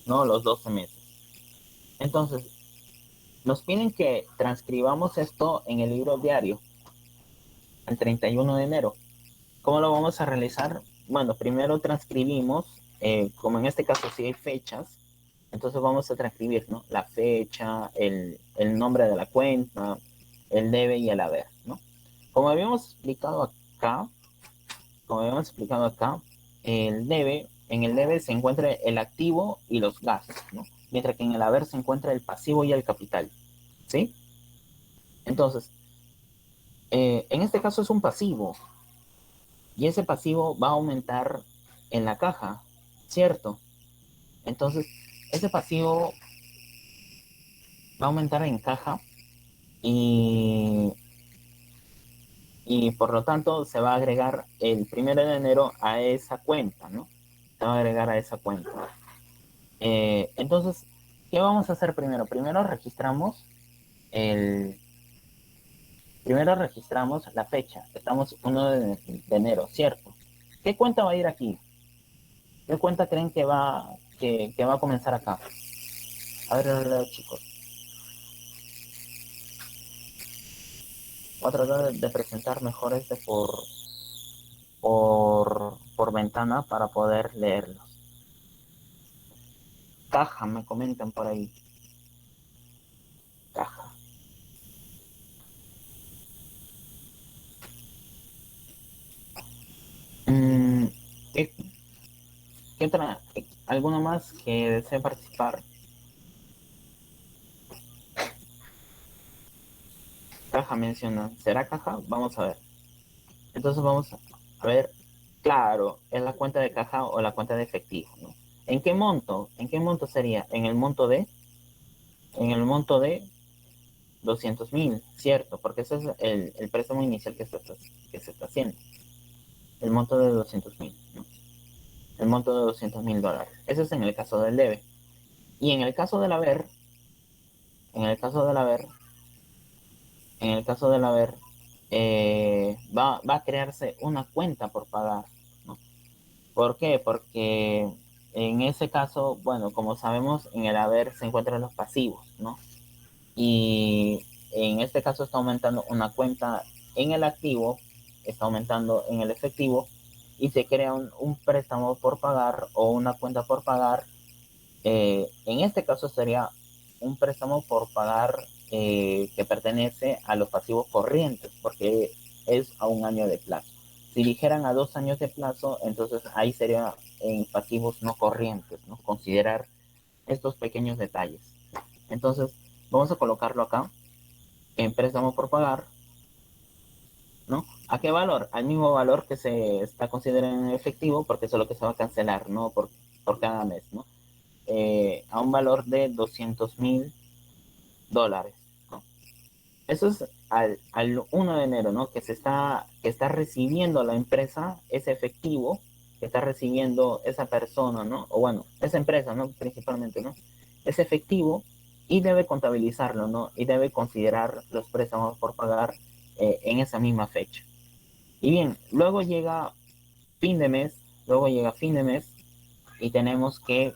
¿no? Los 12 meses. Entonces, nos piden que transcribamos esto en el libro diario el 31 de enero. ¿Cómo lo vamos a realizar? Bueno, primero transcribimos, como en este caso sí hay fechas, entonces vamos a transcribir, ¿no? La fecha, el nombre de la cuenta, el debe y el haber, ¿no? Como habíamos explicado acá, como habíamos explicado acá, en el debe se encuentra el activo y los gastos, ¿no? Mientras que en el haber se encuentra el pasivo y el capital, ¿sí? Entonces, en este caso es un pasivo, y ese pasivo va a aumentar en la caja, ¿cierto? Entonces, ese pasivo va a aumentar en caja y, y por lo tanto se va a agregar el 1 de enero a esa cuenta, ¿no? Se va a agregar a esa cuenta. Entonces, ¿qué vamos a hacer primero? El, Primero registramos la fecha. Estamos 1 de enero, ¿cierto? ¿Qué cuenta va a ir aquí? ¿Qué cuenta creen que va a comenzar acá? A ver, chicos. Voy a tratar de presentar mejor por ventana para poder leerlos. Caja, me comentan por ahí. Caja. Mm, ¿qué, qué otra? ¿Alguno más que desee participar? Caja menciona. ¿Será caja? Vamos a ver. Entonces vamos a ver. Claro, es la cuenta de caja o la cuenta de efectivo, ¿no? ¿En qué monto? ¿En qué monto sería? En el monto de 200,000, ¿cierto? Porque ese es el préstamo inicial que se está haciendo. El monto de 200,000, ¿no? El monto de $200,000. Ese es en el caso del debe. Y en el caso del haber, en el caso del haber, va a crearse una cuenta por pagar, ¿no? ¿Por qué? Porque en ese caso, bueno, como sabemos, en el haber se encuentran los pasivos, ¿no? Y en este caso está aumentando una cuenta en el activo, está aumentando en el efectivo y se crea un préstamo por pagar o una cuenta por pagar. En este caso sería un préstamo por pagar que pertenece a los pasivos corrientes porque es a un año de plazo. Si dijeran a 2 años de plazo, entonces ahí sería en pasivos no corrientes, ¿no? Considerar estos pequeños detalles. Entonces, vamos a colocarlo acá en préstamo por pagar, ¿no? ¿A qué valor? Al mismo valor que se está considerando en efectivo, porque eso es lo que se va a cancelar, ¿no? Por cada mes, ¿no? A un valor de $200,000, ¿no? Eso es al 1 de enero, ¿no? Que está recibiendo la empresa ese efectivo que está recibiendo esa persona, ¿no? O bueno, esa empresa, ¿no? Principalmente, ¿no? Ese efectivo y debe contabilizarlo, ¿no? Y debe considerar los préstamos por pagar en esa misma fecha. Y bien, luego llega fin de mes y tenemos que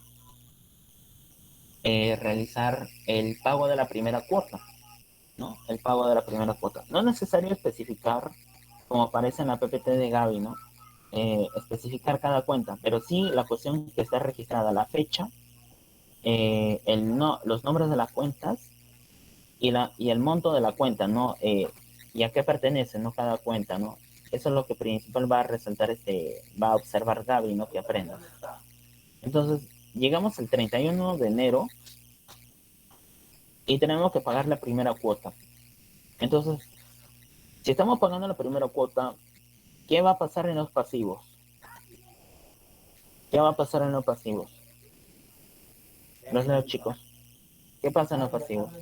realizar el pago de la primera cuota, ¿no? El pago de la primera cuota. No es necesario especificar, como aparece en la PPT de Gaby, ¿no? Especificar cada cuenta, pero sí la cuestión que está registrada, la fecha, los nombres de las cuentas y el monto de la cuenta, ¿no? Y a qué pertenece, ¿no? Cada cuenta, ¿no? Eso es lo que principal va a resaltar, va a observar Gaby, ¿no? Que aprendas. Entonces, llegamos el 31 de enero y tenemos que pagar la primera cuota. Entonces, si estamos pagando la primera cuota, ¿qué va a pasar en los pasivos? ¿Qué va a pasar en los pasivos? Los leo, chicos. ¿Qué pasa en los pasivos?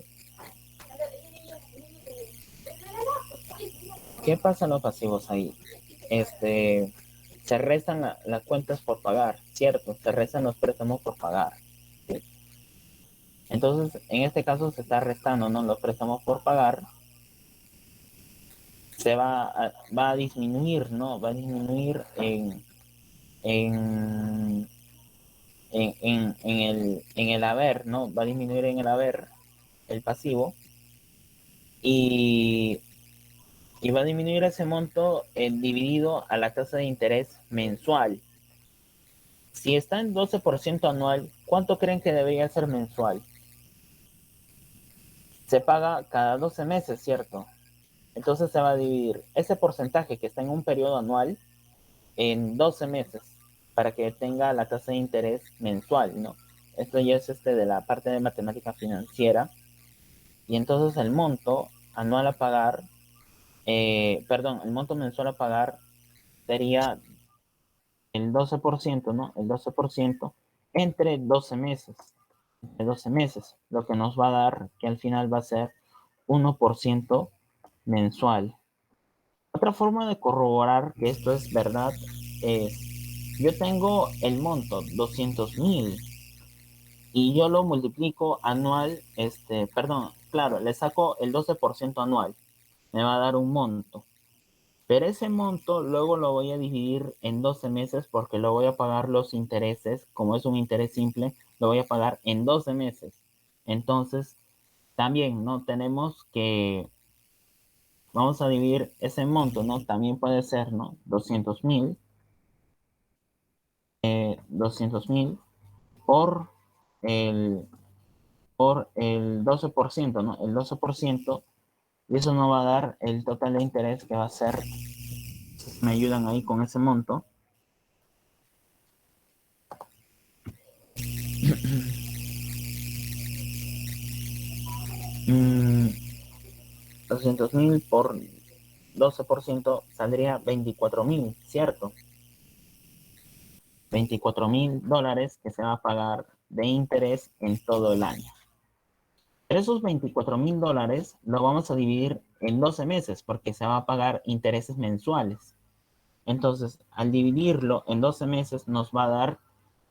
¿Qué pasa en los pasivos ahí? Se restan las cuentas por pagar, ¿cierto? Se restan los préstamos por pagar. ¿Sí? Entonces, en este caso se está restando, ¿no? Los préstamos por pagar. Va a disminuir, ¿no? Va a disminuir en, en el haber, ¿no? Va a disminuir en el haber el pasivo y, y va a disminuir ese monto dividido a la tasa de interés mensual. Si está en 12% anual, ¿cuánto creen que debería ser mensual? Se paga cada 12 meses, ¿cierto? Entonces se va a dividir ese porcentaje que está en un periodo anual en 12 meses para que tenga la tasa de interés mensual, ¿no? Esto ya es de la parte de matemática financiera. Y entonces el monto anual a pagar, perdón, el monto mensual a pagar sería el 12%, ¿no? El 12% entre 12 meses. De 12 meses, lo que nos va a dar que al final va a ser 1% mensual. Otra forma de corroborar que esto es verdad es, yo tengo el monto 200,000 y yo lo multiplico anual, perdón, claro, le saco el 12% anual, me va a dar un monto. Pero ese monto luego lo voy a dividir en 12 meses porque lo voy a pagar los intereses, como es un interés simple, lo voy a pagar en 12 meses. Entonces, también, ¿no? Tenemos que, vamos a dividir ese monto, ¿no? También puede ser, ¿no? 200,000 por el, por el 12%, ¿no? El 12%, y eso nos va a dar el total de interés que va a ser, me ayudan ahí con ese monto. 200,000 por 12% saldría 24,000, ¿cierto? $24,000 que se va a pagar de interés en todo el año. Pero esos $24,000 lo vamos a dividir en 12 meses porque se va a pagar intereses mensuales. Entonces, al dividirlo en 12 meses nos va a dar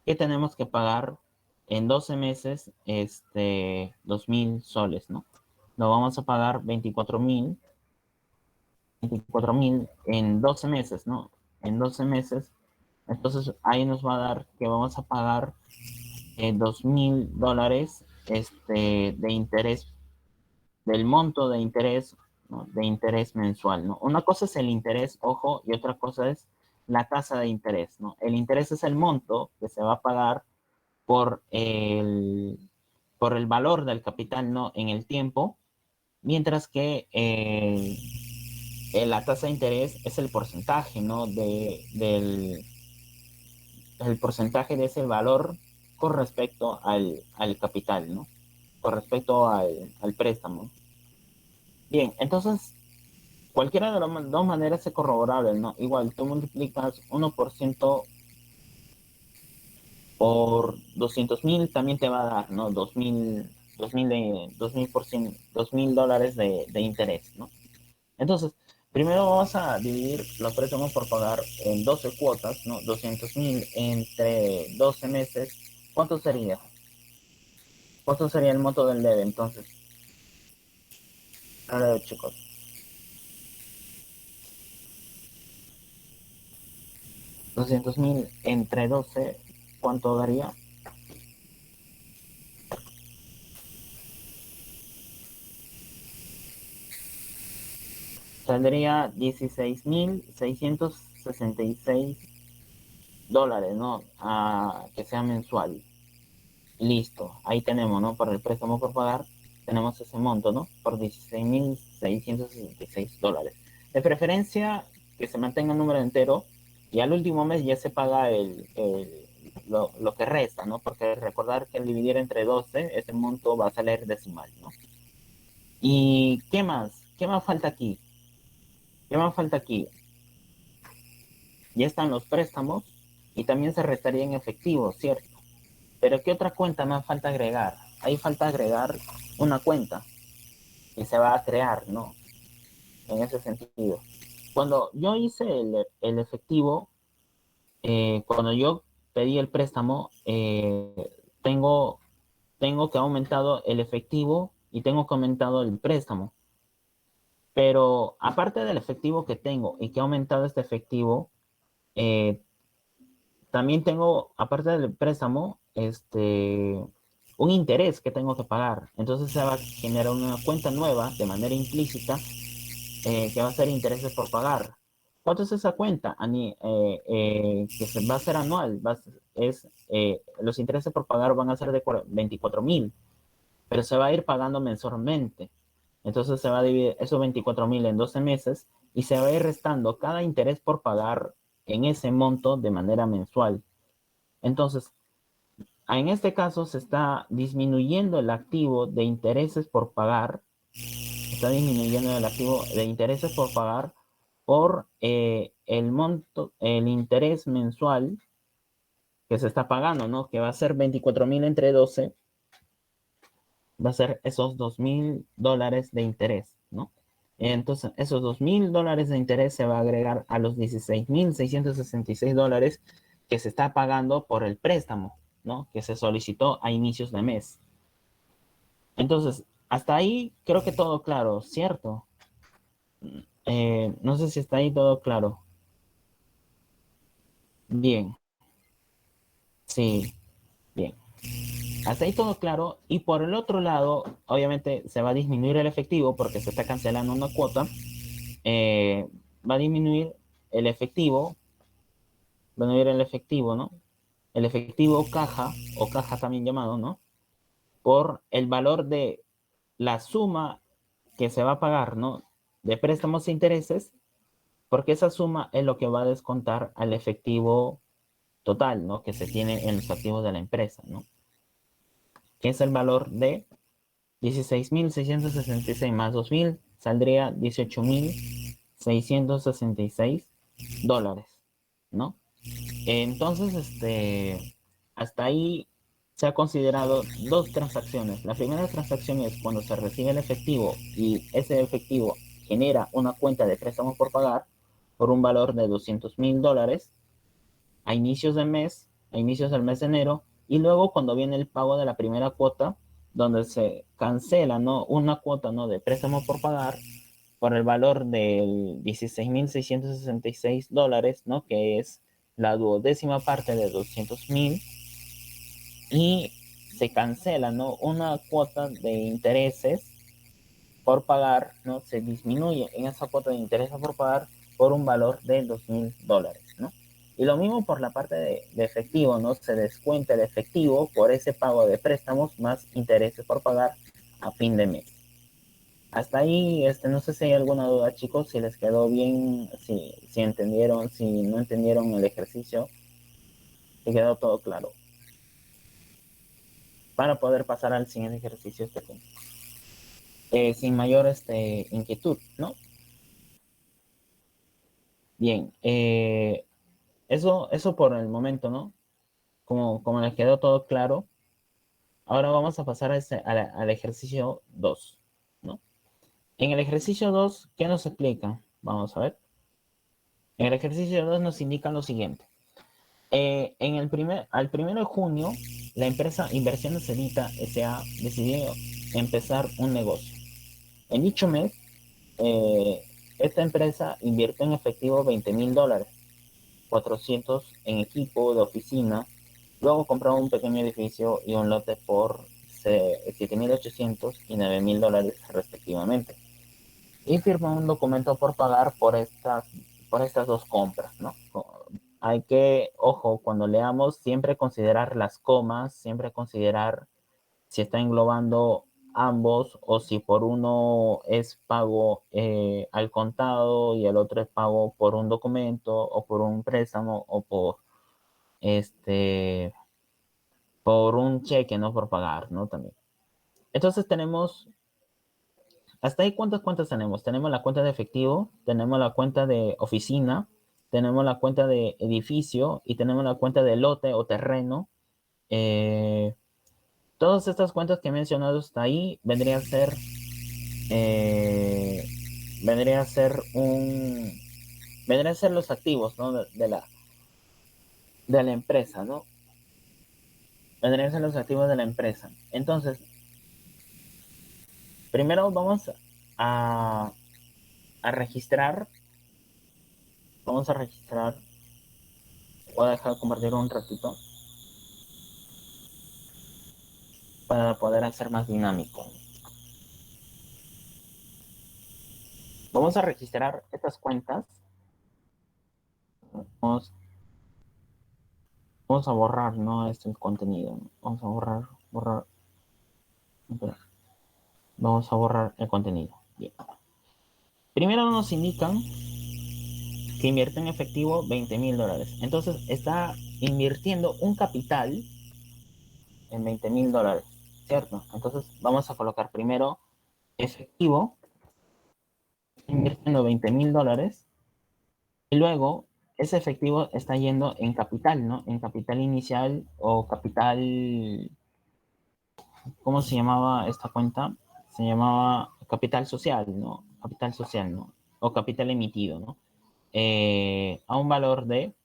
que tenemos que pagar en 12 meses 2,000 soles, ¿no? lo vamos a pagar 24,000 en 12 meses, ¿no? En 12 meses. Entonces ahí nos va a dar que vamos a pagar $2,000 de interés, del monto de interés, ¿no? De interés mensual, ¿no? Una cosa es el interés, ojo, y otra cosa es la tasa de interés, ¿no? El interés es el monto que se va a pagar por el valor del capital, ¿no? En el tiempo, mientras que la tasa de interés es el porcentaje, ¿no? El porcentaje de ese valor con respecto al capital, ¿no? Con respecto al préstamo. Bien, entonces, cualquiera de las dos maneras es corroborable, ¿no? Igual, tú multiplicas 1% por 200,000, también te va a dar, ¿no? 2,000 dólares de interés, ¿no? Entonces, primero vamos a dividir los préstamos por pagar en 12 cuotas, ¿no? 200,000 entre 12 meses. ¿Cuánto sería? ¿Cuánto sería el monto del debe entonces? Ahora, chicos, 200,000 entre 12, ¿cuánto daría? Saldría $16,666, ¿no? Que sea mensual. Listo, ahí tenemos, ¿no? Para el préstamo por pagar, tenemos ese monto, ¿no? Por $16,666. De preferencia, que se mantenga el número entero y al último mes ya se paga lo que resta, ¿no? Porque recordar que al dividir entre 12, ese monto va a salir decimal, ¿no? ¿Y qué más? ¿Qué más falta aquí? ¿Qué más falta aquí? Ya están los préstamos y también se restaría en efectivo, ¿cierto? Pero ¿qué otra cuenta más falta agregar? Ahí falta agregar una cuenta que se va a crear, ¿no? En ese sentido. Cuando yo hice el efectivo, cuando yo pedí el préstamo, tengo que aumentado el efectivo y tengo que aumentado el préstamo. Pero aparte del efectivo que tengo y que ha aumentado este efectivo, eh, también tengo, aparte del préstamo, un interés que tengo que pagar. Entonces se va a generar una cuenta nueva de manera implícita, que va a ser intereses por pagar. ¿Cuánto es esa cuenta? Que se va a ser anual. Los intereses por pagar van a ser de 24,000, pero se va a ir pagando mensualmente. Entonces se va a dividir esos 24,000 en 12 meses y se va a ir restando cada interés por pagar en ese monto de manera mensual. Entonces, en este caso se está disminuyendo el activo de intereses por pagar, está disminuyendo el activo de intereses por pagar por el monto, el interés mensual que se está pagando, ¿no? Que va a ser 24,000 entre 12, va a ser esos $2,000 de interés, ¿no? Entonces, esos $2,000 de interés se va a agregar a los $16,666 que se está pagando por el préstamo, ¿no? Que se solicitó a inicios de mes. Entonces, hasta ahí creo que todo claro, ¿cierto? No sé si está ahí todo claro. Bien, sí, bien. Hasta ahí todo claro. Y por el otro lado, obviamente se va a disminuir el efectivo porque se está cancelando una cuota. eh, Va a disminuir el efectivo, va a disminuir el efectivo, ¿no? El efectivo caja, o caja también llamado, ¿no? Por el valor de la suma que se va a pagar, ¿no? De préstamos e intereses, porque esa suma es lo que va a descontar al efectivo total, ¿no? Que se tiene en los activos de la empresa, ¿no? Que es el valor de 16,666 más 2,000, saldría $18,666, ¿no? Entonces, hasta ahí se ha considerado dos transacciones. La primera transacción es cuando se recibe el efectivo y ese efectivo genera una cuenta de préstamo por pagar por un valor de $200,000 a inicios del mes de enero, y luego cuando viene el pago de la primera cuota, donde se cancela, ¿no?, una cuota, ¿no?, de préstamo por pagar por el valor del $16,666, ¿no?, que es la duodécima parte de 200,000, y se cancela, ¿no?, una cuota de intereses por pagar, ¿no?, se disminuye en esa cuota de intereses por pagar por un valor de $2,000, ¿no? Y lo mismo por la parte de efectivo, ¿no? Se descuenta el efectivo por ese pago de préstamos más intereses por pagar a fin de mes. Hasta ahí, no sé si hay alguna duda, chicos, si les quedó bien, si entendieron, si no entendieron el ejercicio, si quedó todo claro. Para poder pasar al siguiente ejercicio sin mayor inquietud, ¿no? Bien, eso por el momento, ¿no? Como les quedó todo claro, ahora vamos a pasar al ejercicio 2, ¿no? En el ejercicio 2, ¿qué nos explica? Vamos a ver. En el ejercicio 2 nos indica lo siguiente. Al 1 de junio, la empresa Inversiones Edita S.A. decidió empezar un negocio. En dicho mes, esta empresa invirtió en efectivo $20,000, 400 en equipo de oficina, luego compró un pequeño edificio y un lote por $7,800 y $9,000 respectivamente. Y firmó un documento por pagar por estas dos compras, ¿no? Hay que, ojo, cuando leamos, siempre considerar las comas, siempre considerar si está englobando ambos o si por uno es pago al contado y el otro es pago por un documento o por un préstamo o este, por un cheque, ¿no? Por pagar, ¿no? También. Entonces tenemos, hasta ahí, ¿cuántas cuentas tenemos? Tenemos la cuenta de efectivo, tenemos la cuenta de oficina, tenemos la cuenta de edificio y tenemos la cuenta de lote o terreno. Todas estas cuentas que he mencionado hasta ahí eh, vendría a ser vendría a ser los activos, ¿no?, de la empresa, ¿no? Vendrían a ser los activos de la empresa. Entonces, primero a, a registrar, vamos a registrar, voy a dejar de compartir un ratito para poder hacer más dinámico. Vamos a registrar estas cuentas. Vamos a borrar, ¿no?, el contenido. Vamos a borrar. Vamos a borrar el contenido. Bien. Primero nos indican que invierte en efectivo $20,000. Entonces está invirtiendo un capital en $20,000, ¿cierto? Entonces vamos a colocar primero efectivo, invirtiendo $20,000, y luego ese efectivo está yendo en capital, ¿no? En capital inicial o capital, ¿cómo se llamaba esta cuenta? Se llamaba capital social, ¿no? Capital social, ¿no? O capital emitido, ¿no? A un valor de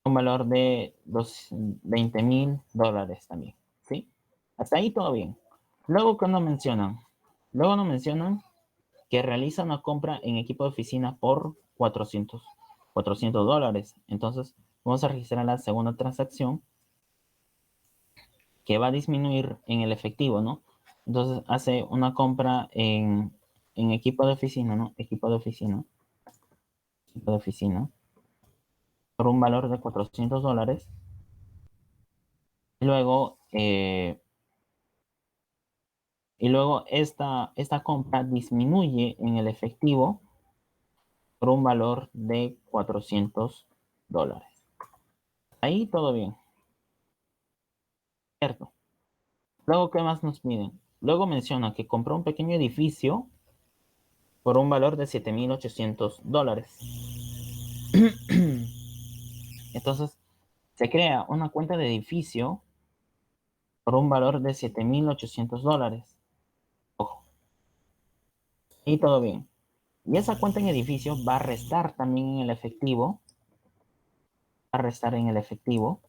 $20,000 también, ¿sí? Hasta ahí todo bien. Luego, ¿qué nos mencionan? Luego nos mencionan que realiza una compra en equipo de oficina por $400. Entonces, vamos a registrar la segunda transacción que va a disminuir en el efectivo, ¿no? Entonces, hace una compra en equipo de oficina, ¿no? Equipo de oficina por un valor de $400. Luego, esta compra disminuye en el efectivo por un valor de $400. Ahí todo bien, ¿cierto? Luego, ¿qué más nos piden? Luego menciona que compró un pequeño edificio por un valor de $7,800. Entonces, se crea una cuenta de edificio por un valor de $7,800. Ojo, y todo bien. Y esa cuenta en edificio va a restar también en el efectivo. Va a restar en el efectivo.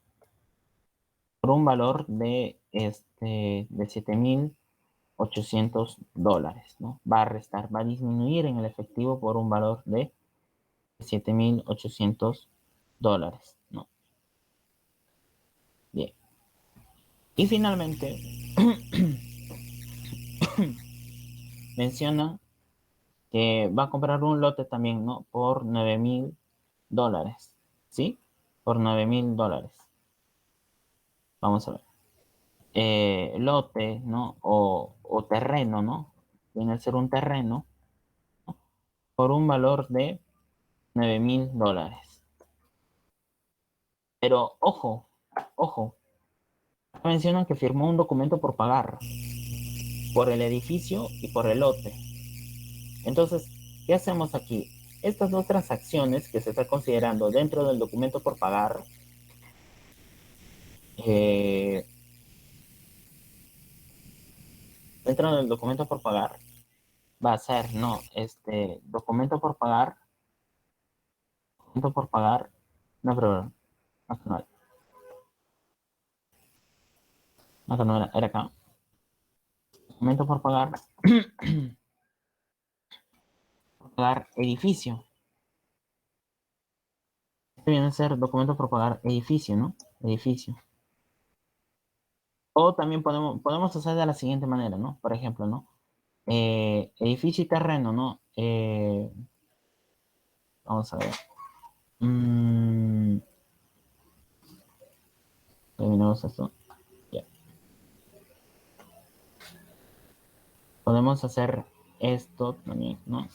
por un valor de $7,800, ¿no? Va a restar, va a disminuir en el efectivo por un valor de $7,800, ¿no? Bien. Y finalmente, menciona que va a comprar un lote también, ¿no? Por $9,000, ¿sí? Por $9,000. Vamos a ver. Lote, ¿no? O terreno, ¿no? Viene a ser un terreno, ¿no? Por un valor de $9,000. Pero ojo, ojo, mencionan que firmó un documento por pagar por el edificio y por el lote. Entonces, ¿qué hacemos aquí? Estas dos transacciones que se está considerando dentro del documento por pagar, eh, dentro del documento por pagar, va a ser, no, documento por pagar, no, pero no, era acá, documento por pagar edificio. Este viene a ser documento por pagar edificio, ¿no? Edificio. O también podemos hacer de la siguiente manera, ¿no? Por ejemplo, ¿no? Edificio y terreno, ¿no? Vamos a ver. Terminamos esto. Ya. Podemos hacer esto también, ¿no?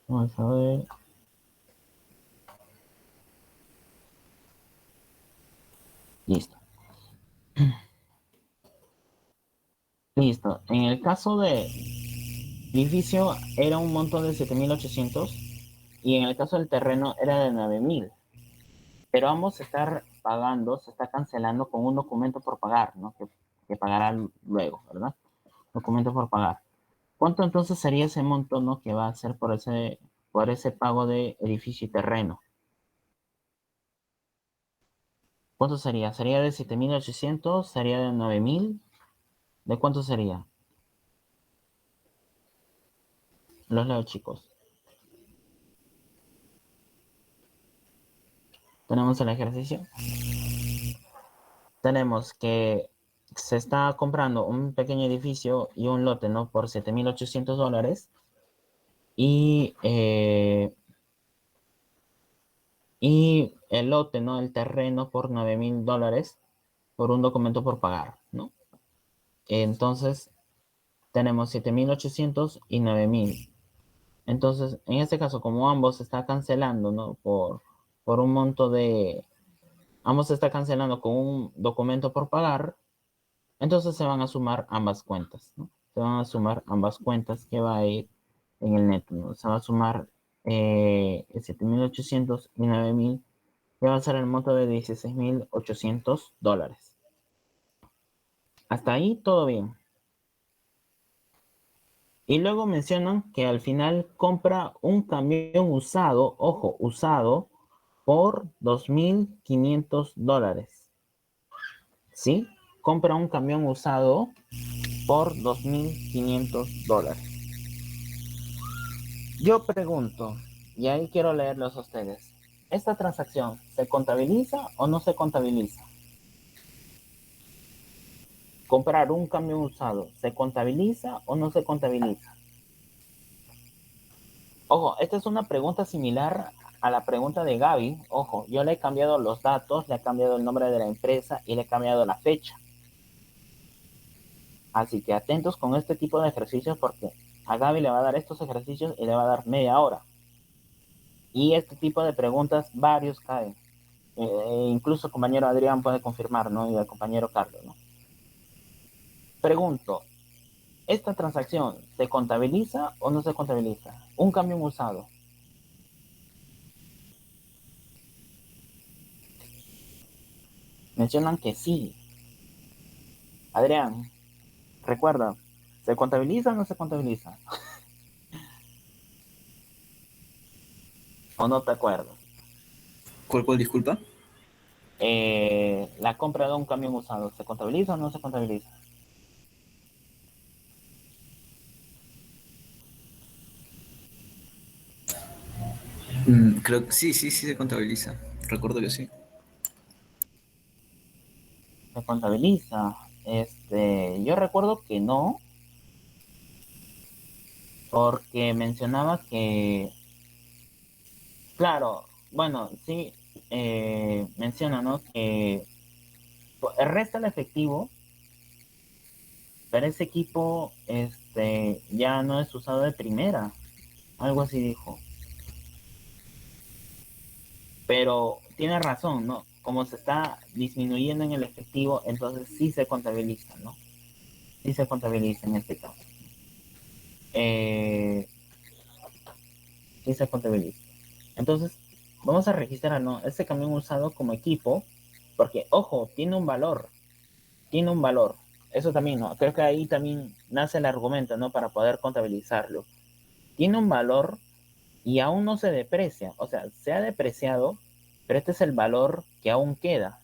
Vamos a ver. Listo. Listo. En el caso de edificio era un monto de 7,800 y en el caso del terreno era de 9,000. Pero ambos se está pagando, se está cancelando con un documento por pagar, ¿no? Que pagará luego, ¿verdad? Documento por pagar. ¿Cuánto entonces sería ese monto, ¿no? Que va a ser por ese pago de edificio y terreno? ¿Cuánto sería? ¿Sería de 7,800? ¿Sería de 9,000? ¿De cuánto sería? Los leo, chicos. Tenemos el ejercicio. Tenemos que se está comprando un pequeño edificio y un lote, ¿no? Por $7,800. Y, y el lote, ¿no? El terreno por $9,000 por un documento por pagar, ¿no? Entonces, tenemos 7,800 y 9,000. Entonces, en este caso, como ambos se está cancelando, ¿no? Por un monto de... Ambos se está cancelando con un documento por pagar, entonces se van a sumar ambas cuentas, ¿no? Se van a sumar ambas cuentas que va a ir en el neto, ¿no? Se va a sumar 7,800 y 9,000, que va a ser el monto de $16,800. Hasta ahí todo bien. Y luego mencionan que al final compra un camión usado, ojo, usado, por $2,500. ¿Sí? Compra un camión usado por $2,500. Yo pregunto, y ahí quiero leerlos a ustedes, ¿esta transacción se contabiliza o no se contabiliza? Comprar un camión usado, ¿se contabiliza o no se contabiliza? Ojo, esta es una pregunta similar a la pregunta de Gaby. Ojo, yo le he cambiado los datos, le he cambiado el nombre de la empresa y le he cambiado la fecha. Así que atentos con este tipo de ejercicios porque a Gaby le va a dar estos ejercicios y le va a dar media hora. Y este tipo de preguntas varios caen. Incluso el compañero Adrián puede confirmar, ¿no? Y el compañero Carlos, ¿no? Pregunto, ¿esta transacción se contabiliza o no se contabiliza? Un camión usado. Mencionan que sí. Adrián, recuerda, ¿se contabiliza o no se contabiliza? ¿O no te acuerdas? ¿Cuál, disculpa? La compra de un camión usado, ¿se contabiliza o no se contabiliza? Creo que sí, sí, sí se contabiliza. Recuerdo que sí. Se contabiliza. Yo recuerdo que no, porque mencionaba que, claro, bueno, sí, menciona, ¿no? Que resta el efectivo, pero ese equipo, ya no es usado de primera, algo así dijo. Pero tiene razón, ¿no? Como se está disminuyendo en el efectivo, entonces sí se contabiliza, ¿no? Sí se contabiliza en este caso. Eh, sí se contabiliza. Entonces, vamos a registrar, ¿no? Este camión usado como equipo, porque, ojo, tiene un valor, tiene un valor. Eso también, ¿no? Creo que ahí también nace el argumento, ¿no? Para poder contabilizarlo. Tiene un valor y aún no se deprecia. O sea, se ha depreciado, pero este es el valor que aún queda,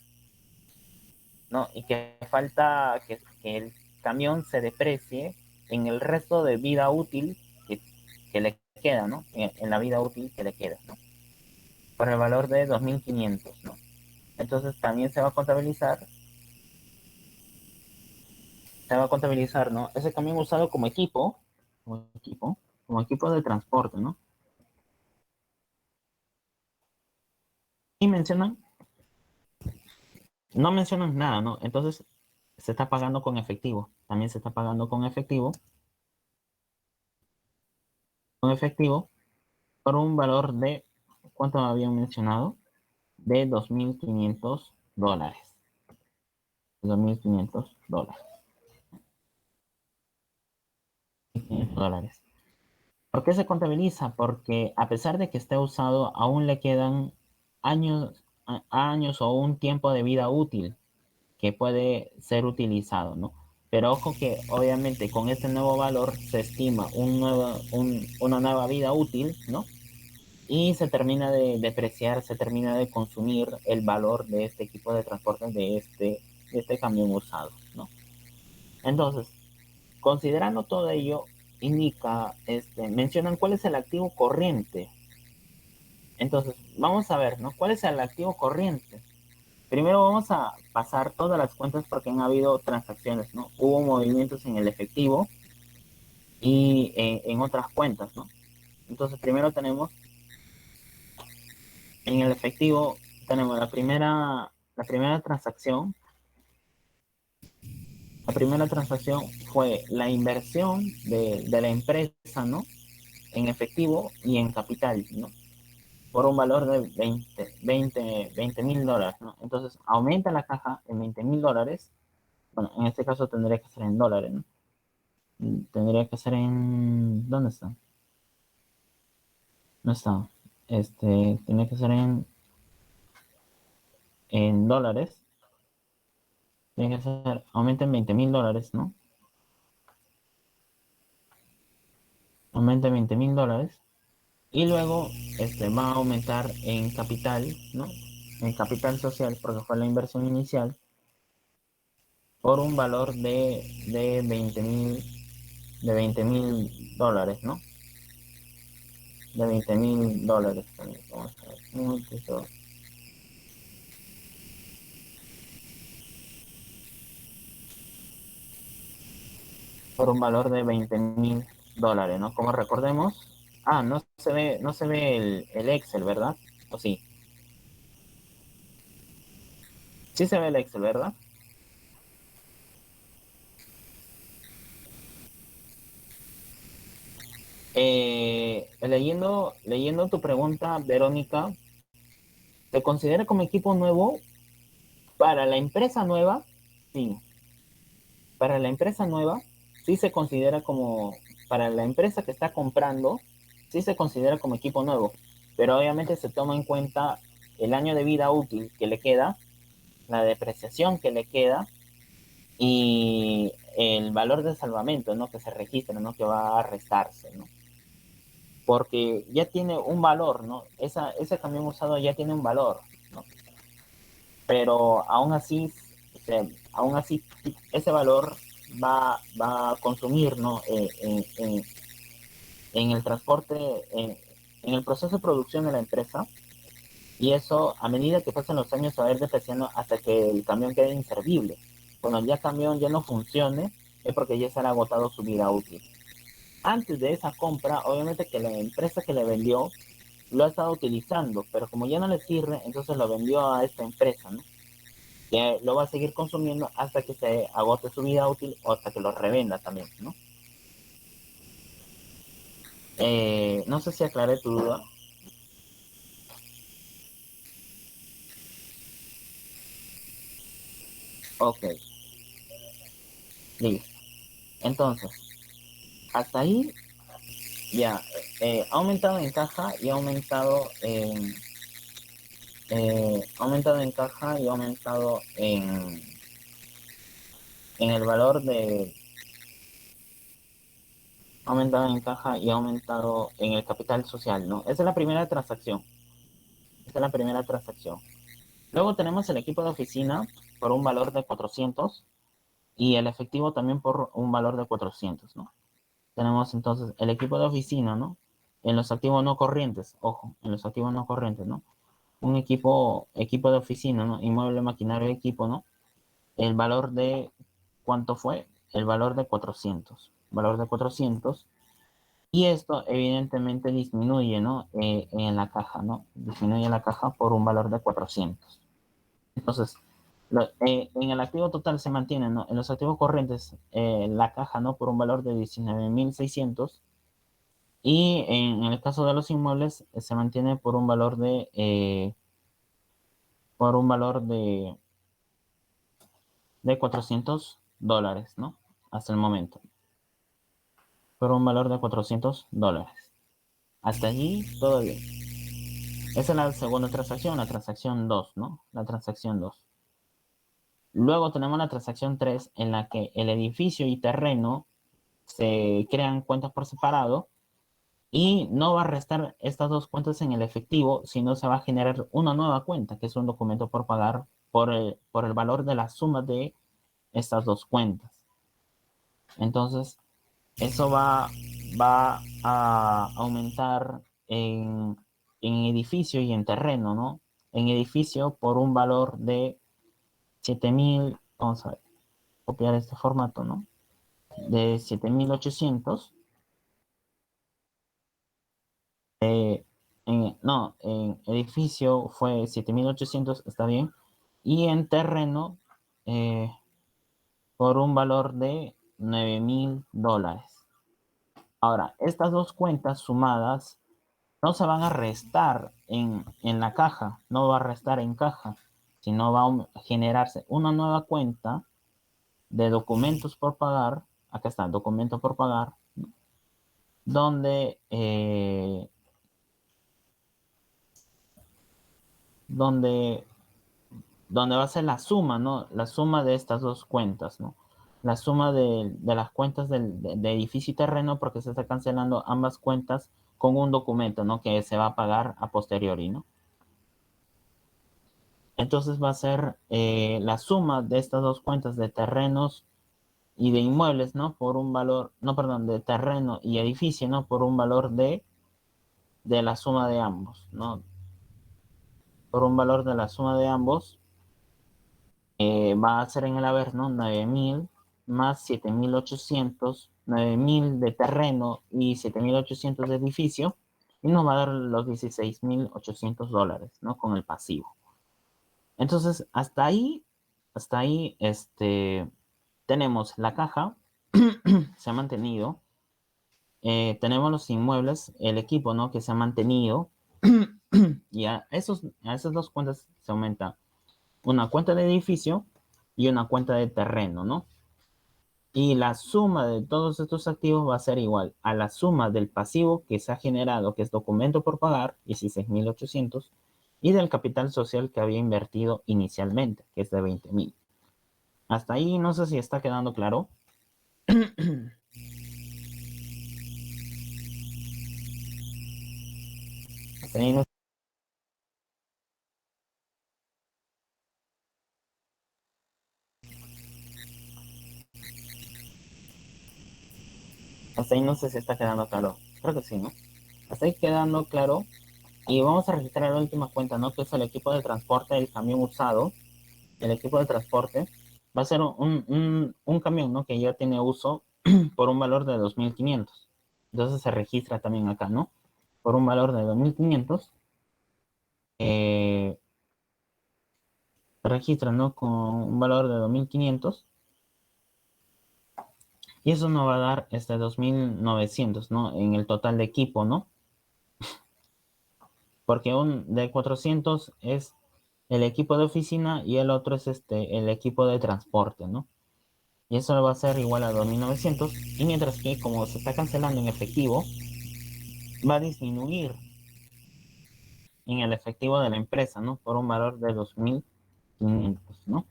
¿no? Y que falta que el camión se deprecie en el resto de vida útil que le queda, ¿no? En la vida útil que le queda, ¿no? Por el valor de 2.500, ¿no? Entonces también se va a contabilizar, ¿no? Ese camión usado como equipo, como equipo de transporte, ¿no? Y no mencionan nada, ¿no? Entonces se está pagando con efectivo, también se está pagando con efectivo por un valor de, ¿cuánto habían mencionado? De $2.500. $2.500. $2.500. ¿Por qué se contabiliza? Porque a pesar de que esté usado, aún le quedan años o un tiempo de vida útil que puede ser utilizado, ¿no? Pero ojo que obviamente con este nuevo valor se estima una nueva vida útil, ¿no? Y se termina de depreciar, se termina de consumir el valor de este equipo de transporte, de este camión usado, ¿no? Entonces, considerando todo ello, mencionan cuál es el activo corriente. Entonces, vamos a ver, ¿no? ¿Cuál es el activo corriente? Primero vamos a pasar todas las cuentas porque han habido transacciones, ¿no? Hubo movimientos en el efectivo y en otras cuentas, ¿no? Entonces, primero tenemos en el efectivo, tenemos la primera transacción. La primera transacción fue la inversión de la empresa, ¿no? En efectivo y en capital, ¿no? Por un valor de $20.000, ¿no? Entonces, aumenta la caja en $20.000. Bueno, en este caso tendría que ser en dólares, ¿no? Tendría que ser en... ¿Dónde está? No está. Tiene que ser en dólares. Tiene que ser, aumenta en $20.000, ¿no? Aumenta en $20.000. Y luego va a aumentar en capital, ¿no? En capital social, porque fue la inversión inicial, por un valor de $20.000, ¿no? De $20.000 también. Vamos a ver. Un momentito. Por un valor de $20.000, ¿no? Como recordemos, no se ve el Excel, ¿verdad? ¿O sí? Sí se ve el Excel, ¿verdad? Leyendo tu pregunta, Verónica, ¿se considera como equipo nuevo para la empresa nueva? Sí, para la empresa nueva sí se considera como, para la empresa que está comprando, sí se considera como equipo nuevo, pero obviamente se toma en cuenta el año de vida útil que le queda, la depreciación que le queda y el valor de salvamento, ¿no? Que se registra, ¿no? Que va a restarse, ¿no? porque ya tiene un valor, ¿no? Ese camión usado ya tiene un valor, ¿no? Pero aún así ese valor va a consumir, ¿no? En el transporte, en el proceso de producción de la empresa, y eso a medida que pasan los años va a ir depreciando hasta que el camión quede inservible. Cuando ya el camión ya no funcione, es porque ya se ha agotado su vida útil. Antes de esa compra, obviamente que la empresa que le vendió lo ha estado utilizando, pero como ya no le sirve, entonces lo vendió a esta empresa, ¿no? Que lo va a seguir consumiendo hasta que se agote su vida útil o hasta que lo revenda también, ¿no? No sé si aclaré tu duda. Ok, listo. Entonces, hasta ahí ya ha aumentado en caja y ha aumentado en caja y ha aumentado en el valor de, ha aumentado en caja y ha aumentado en el capital social, ¿no? Esa es la primera transacción. Esa es la primera transacción. Luego tenemos el equipo de oficina por un valor de 400 y el efectivo también por un valor de 400, ¿no? Tenemos entonces el equipo de oficina, ¿no? En los activos no corrientes, ojo, en los activos no corrientes, ¿no? Un equipo de oficina, ¿no? Inmueble, maquinario, equipo, ¿no? El valor de, ¿cuánto fue? El valor de 400. Valor de 400. Y esto evidentemente disminuye, ¿no? En la caja, ¿no? Disminuye la caja por un valor de 400. Entonces, en el activo total se mantiene, ¿no? En los activos corrientes, la caja, ¿no? Por un valor de 19.600. Y en el caso de los inmuebles, se mantiene por un valor de $400, ¿no? Hasta el momento. Por un valor de $400. Hasta allí, todo bien. Esa es la segunda transacción, la transacción 2, ¿no? La transacción 2. Luego tenemos la transacción 3, en la que el edificio y terreno se crean cuentas por separado y no va a restar estas dos cuentas en el efectivo, sino se va a generar una nueva cuenta, que es un documento por pagar por el valor de la suma de estas dos cuentas. Entonces, eso va a aumentar en edificio y en terreno, ¿no? En edificio por un valor de 7.000, vamos a ver, copiar este formato, ¿no? De 7.800. No, en edificio fue 7.800, está bien. Y en terreno eh, por un valor de $9.000. Ahora, estas dos cuentas sumadas no se van a restar en la caja, no va a restar en caja, sino va a generarse una nueva cuenta de documentos por pagar. Acá está, documento por pagar, donde, donde, donde va a ser la suma, ¿no? La suma de estas dos cuentas, ¿no? La suma de las cuentas de edificio y terreno, porque se está cancelando ambas cuentas con un documento, ¿no? Que se va a pagar a posteriori, ¿no? Entonces va a ser la suma de estas dos cuentas de terrenos y de inmuebles, ¿no? Por un valor, no, perdón, de terreno y edificio, ¿no? Por un valor de la suma de ambos, ¿no? Por un valor de la suma de ambos, va a ser en el haber, ¿no? 9.000 más 7.800, 9.000 de terreno y 7.800 de edificio, y nos va a dar los $16.800, ¿no? Con el pasivo. Entonces, hasta ahí, tenemos la caja, se ha mantenido. Tenemos los inmuebles, el equipo, ¿no? Que se ha mantenido. Y a esas dos cuentas se aumenta una cuenta de edificio y una cuenta de terreno, ¿no? Y la suma de todos estos activos va a ser igual a la suma del pasivo que se ha generado, que es documento por pagar, 16.800, y del capital social que había invertido inicialmente, que es de 20.000. Hasta ahí no sé si está quedando claro. ahí no, hasta ahí no sé si está quedando claro. Creo que sí, ¿no? Hasta ahí quedando claro. Y vamos a registrar la última cuenta, ¿no? Que es el equipo de transporte del camión usado. El equipo de transporte va a ser un camión, ¿no? Que ya tiene uso por un valor de 2.500. Entonces se registra también acá, ¿no? Por un valor de 2.500. Se registra, ¿no? Con un valor de 2.500. Y eso nos va a dar 2.900, ¿no? En el total de equipo, ¿no? Porque un de 400 es el equipo de oficina y el otro es el equipo de transporte, ¿no? Y eso va a ser igual a 2.900. Y mientras que como se está cancelando en efectivo, va a disminuir en el efectivo de la empresa, ¿no? Por un valor de 2.500, ¿no?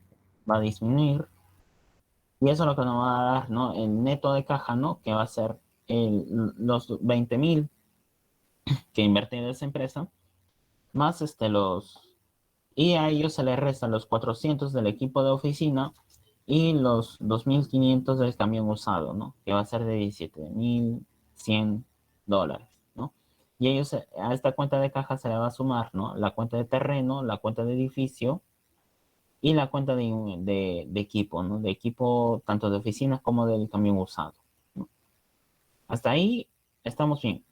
Va a disminuir. Y eso es lo que nos va a dar, ¿no? El neto de caja, ¿no? Que va a ser los 20.000 que invertí en esa empresa, más y a ellos se les restan los 400 del equipo de oficina y los 2.500 del camión usado, ¿no? Que va a ser de $17.100, ¿no? Y ellos a esta cuenta de caja se le va a sumar, ¿no? La cuenta de terreno, la cuenta de edificio y la cuenta de equipo, ¿no? De equipo tanto de oficinas como del camión usado, ¿no? Hasta ahí estamos bien.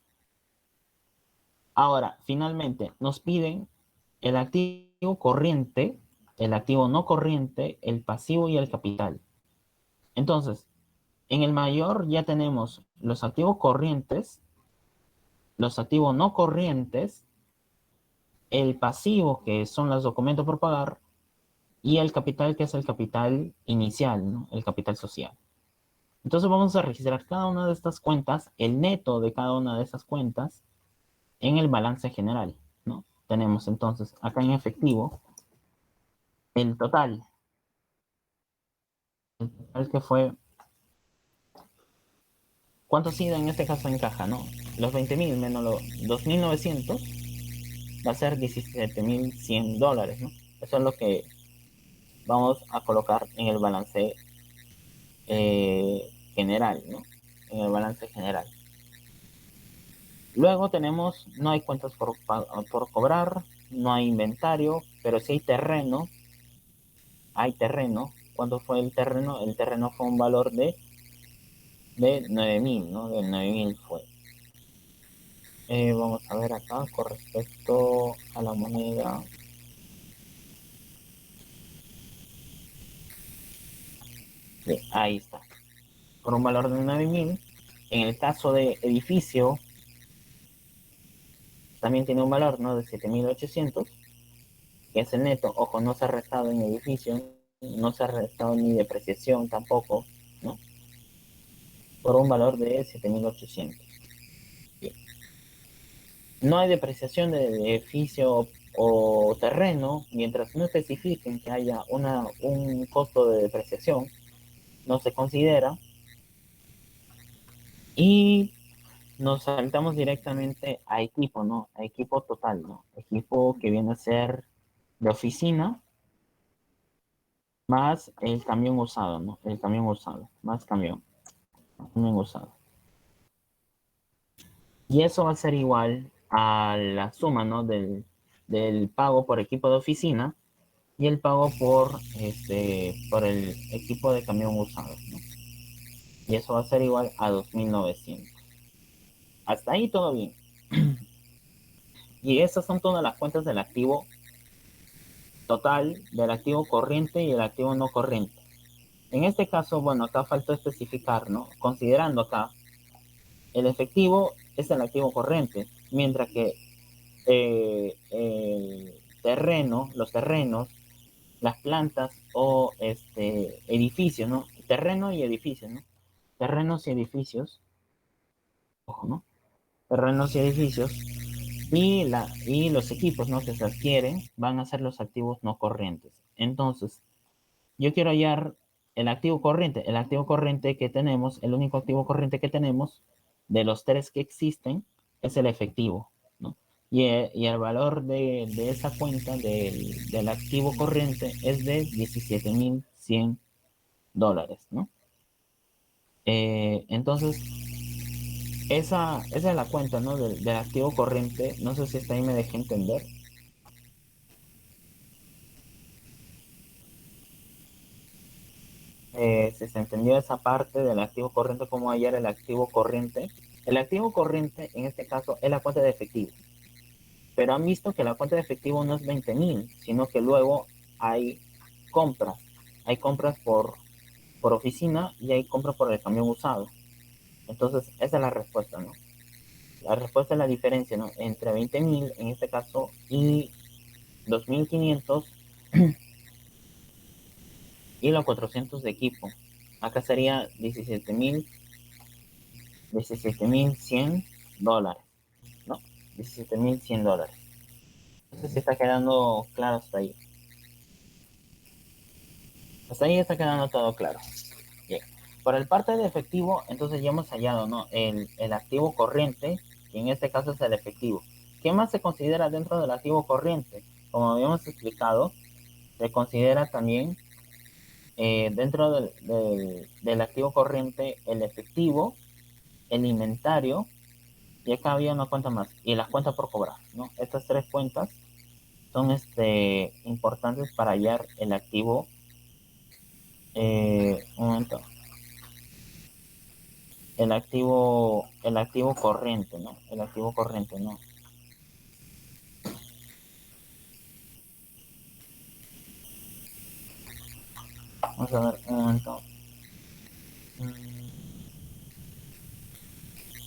Ahora, finalmente, nos piden el activo corriente, el activo no corriente, el pasivo y el capital. Entonces, en el mayor ya tenemos los activos corrientes, los activos no corrientes, el pasivo, que son los documentos por pagar, y el capital, que es el capital inicial, ¿no? El capital social. Entonces vamos a registrar cada una de estas cuentas, el neto de cada una de esas cuentas, en el balance general, ¿no? Tenemos entonces acá en efectivo el total que fue, ¿cuánto ha sido en este caso en caja, no? Los 20.000 menos los 2.900 va a ser $17.100, ¿no? Eso es lo que vamos a colocar en el balance general, ¿no? En el balance general. Luego tenemos, no hay cuentas por cobrar, no hay inventario, pero sí hay terreno. Hay terreno. ¿Cuánto fue el terreno? El terreno fue un valor de 9.000, ¿no? De 9.000 fue. Vamos a ver acá con respecto a la moneda. Sí, ahí está. Por un valor de 9.000. En el caso de edificio, también tiene un valor, ¿no? De 7.800, que es el neto. Ojo, no se ha restado en edificio, no se ha restado ni depreciación tampoco, ¿no? Por un valor de 7.800. Bien. No hay depreciación de edificio o terreno, mientras no especifiquen que haya un costo de depreciación, no se considera. Y nos saltamos directamente a equipo, ¿no? A equipo total, ¿no? Equipo que viene a ser de oficina más el camión usado, ¿no? El camión usado, más camión usado. Y eso va a ser igual a la suma, ¿no? Del pago por equipo de oficina y el pago por el equipo de camión usado, ¿no? Y eso va a ser igual a 2.900. Hasta ahí todo bien. Y esas son todas las cuentas del activo total, del activo corriente y el activo no corriente. En este caso, bueno, acá faltó especificar, ¿no? Considerando acá, el efectivo es el activo corriente, mientras que el terreno, los terrenos, las plantas o edificios, ¿no? Terreno y edificios, ¿no? Terrenos y edificios, ojo, ¿no? Terrenos y edificios y los equipos, ¿no? Que se adquieren van a ser los activos no corrientes. Entonces, yo quiero hallar el activo corriente. El activo corriente que tenemos, el único activo corriente que tenemos de los tres que existen es el efectivo, ¿no? y el valor de esa cuenta del activo corriente es de $17,100, ¿no? Entonces, esa es la cuenta, ¿no? Del activo corriente. No sé si hasta ahí me dejé entender. Si se entendió esa parte del activo corriente, cómo hallar el activo corriente. El activo corriente, en este caso, es la cuenta de efectivo. Pero han visto que la cuenta de efectivo no es 20,000, sino que luego hay compras. Hay compras por oficina y hay compras por el camión usado. Entonces, esa es la respuesta, ¿no? La respuesta es la diferencia, ¿no? Entre 20,000 en este caso y 2,500 y los 400 de equipo. Acá sería $17,100, ¿no? $17,100. No sé si está quedando claro hasta ahí. Hasta ahí está quedando todo claro. Bien. Por el parte de efectivo, entonces ya hemos hallado, ¿no? El activo corriente, y en este caso es el efectivo. ¿Qué más se considera dentro del activo corriente? Como habíamos explicado, se considera también dentro del activo corriente el efectivo, el inventario, y acá había una cuenta más, y las cuentas por cobrar, ¿no? Estas tres cuentas son importantes para hallar el activo. Un momento. El activo corriente, ¿no? El activo corriente, ¿no? Vamos a ver, un momento.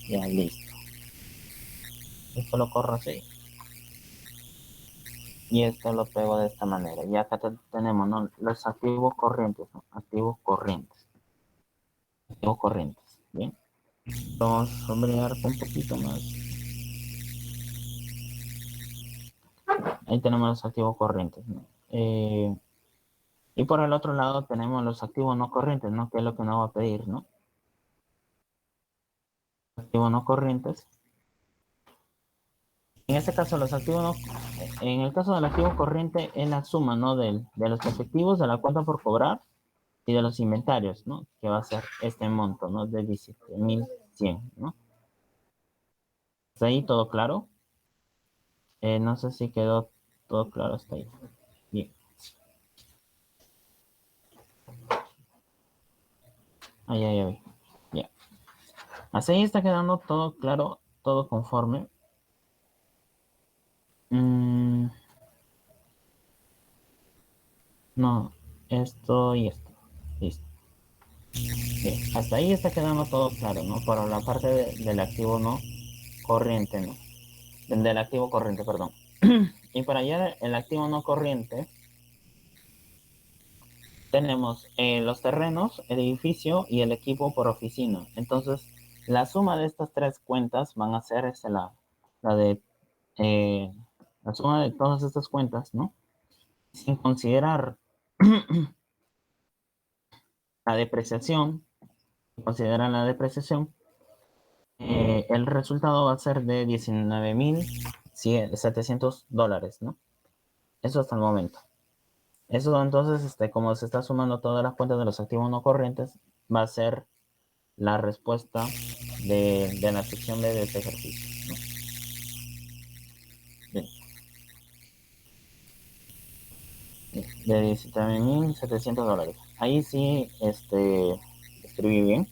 Ya, listo. Esto lo corro así. Y esto lo pego de esta manera. Y acá tenemos, ¿no? Los activos corrientes, ¿no? Activos corrientes. Activos corrientes. Bien. Vamos a sombrear un poquito más. Ahí tenemos los activos corrientes, ¿no? Y por el otro lado tenemos los activos no corrientes, ¿no? Que es lo que nos va a pedir, ¿no? Activos no corrientes. En este caso, en el caso del activo corriente es la suma, ¿no? De los efectivos de la cuenta por cobrar y de los inventarios, ¿no? Que va a ser este monto, ¿no? De 17,100, ¿no? ¿Está ahí todo claro? No sé si quedó todo claro hasta ahí. Bien. Ahí. Ya. Así ahí está quedando todo claro, todo conforme. No, esto y esto. Listo. Bien. Hasta ahí está quedando todo claro, ¿no? Para la parte del activo no corriente, ¿no? Del activo corriente, perdón. Y para hallar el activo no corriente, tenemos los terrenos, el edificio y el equipo por oficina. Entonces, la suma de estas tres cuentas van a ser la de eh, la suma de todas estas cuentas, ¿no? Sin considerar la depreciación, consideran la depreciación, el resultado va a ser de $19,700, ¿no? Eso hasta el momento. Eso entonces, como se está sumando todas las cuentas de los activos no corrientes, va a ser la respuesta de la sección B de este ejercicio, ¿no? Bien. De $17,700. Ahí sí, escribí bien.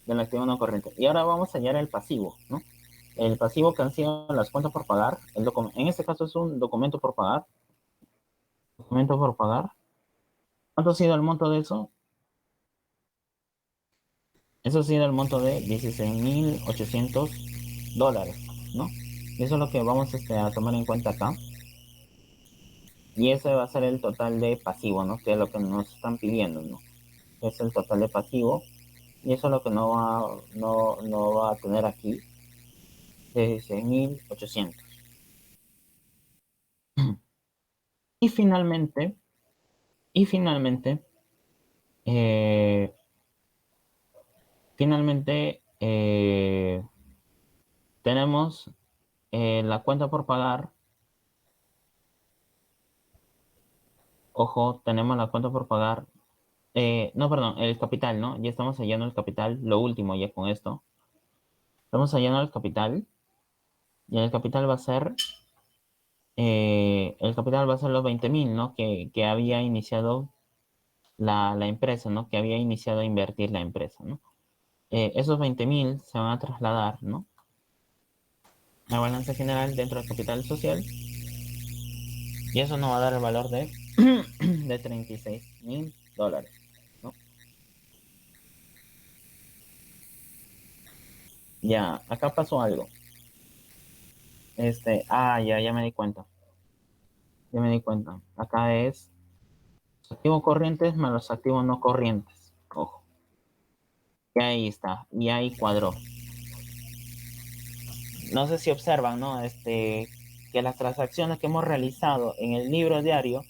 Del activo no corriente. Y ahora vamos a hallar el pasivo, ¿no? El pasivo que han sido las cuentas por pagar. En este caso es un documento por pagar. Documento por pagar. ¿Cuánto ha sido el monto de eso? Eso ha sido el monto de $16,800, ¿no? Eso es lo que vamos a tomar en cuenta acá. Y ese va a ser el total de pasivo, ¿no? Que es lo que nos están pidiendo, ¿no? Es el total de pasivo. Y eso es lo que no va a tener aquí. 16,800. Y finalmente, y finalmente, eh, finalmente, tenemos la cuenta por pagar. Ojo, tenemos la cuenta por pagar. No, perdón, el capital, ¿no? Ya estamos hallando el capital. Lo último ya con esto. Estamos hallando el capital. Y el capital va a ser. El capital va a ser los 20.000, ¿no? Que había iniciado la empresa, ¿no? Que había iniciado a invertir la empresa, ¿no? Esos 20.000 se van a trasladar, ¿no? La balanza general dentro del capital social. Y eso nos va a dar el valor de, de $36.000, ¿no? Ya, acá pasó algo. Ya me di cuenta. Ya me di cuenta. Acá es los activos corrientes más los activos no corrientes. Ojo. Y ahí está. Y ahí cuadró. No sé si observan, ¿no? Que las transacciones que hemos realizado en el libro diario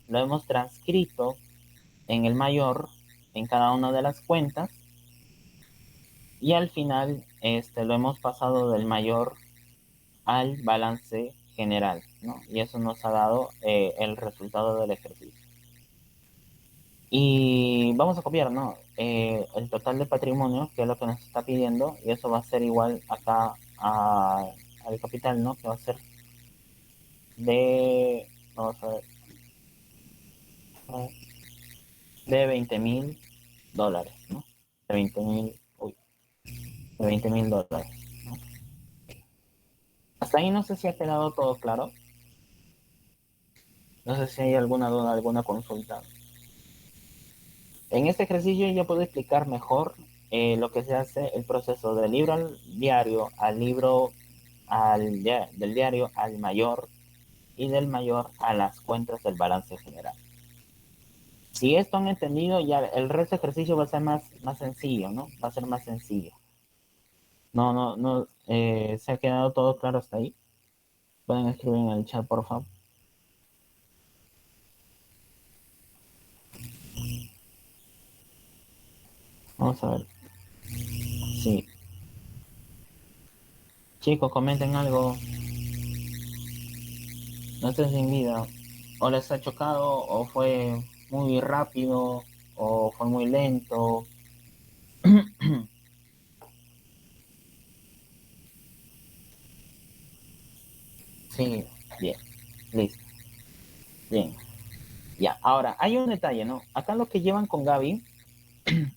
lo hemos transcrito en el mayor, en cada una de las cuentas. Y al final, lo hemos pasado del mayor al balance general, ¿no? Y eso nos ha dado el resultado del ejercicio. Y vamos a copiar, ¿no? El total de patrimonio, que es lo que nos está pidiendo, y eso va a ser igual acá al capital, ¿no? Que va a ser de, vamos a ver, de $20.000, ¿no? De 20.000, uy, de $20.000, ¿no? Hasta ahí no sé si ha quedado todo claro. No sé si hay alguna duda, alguna consulta. En este ejercicio ya puedo explicar mejor lo que se hace el proceso del libro al diario al libro del diario al mayor y del mayor a las cuentas del balance general. Si esto han entendido, ya el resto del ejercicio va a ser más sencillo, ¿no? Va a ser más sencillo. No, ¿se ha quedado todo claro hasta ahí? Pueden escribir en el chat, por favor. Vamos a ver. Sí. Chicos, comenten algo. No estén sin vida. O les ha chocado, o fue muy rápido, o fue muy lento. Sí, bien, listo, bien. Ya, ahora, hay un detalle, ¿no? Acá lo que llevan con Gaby,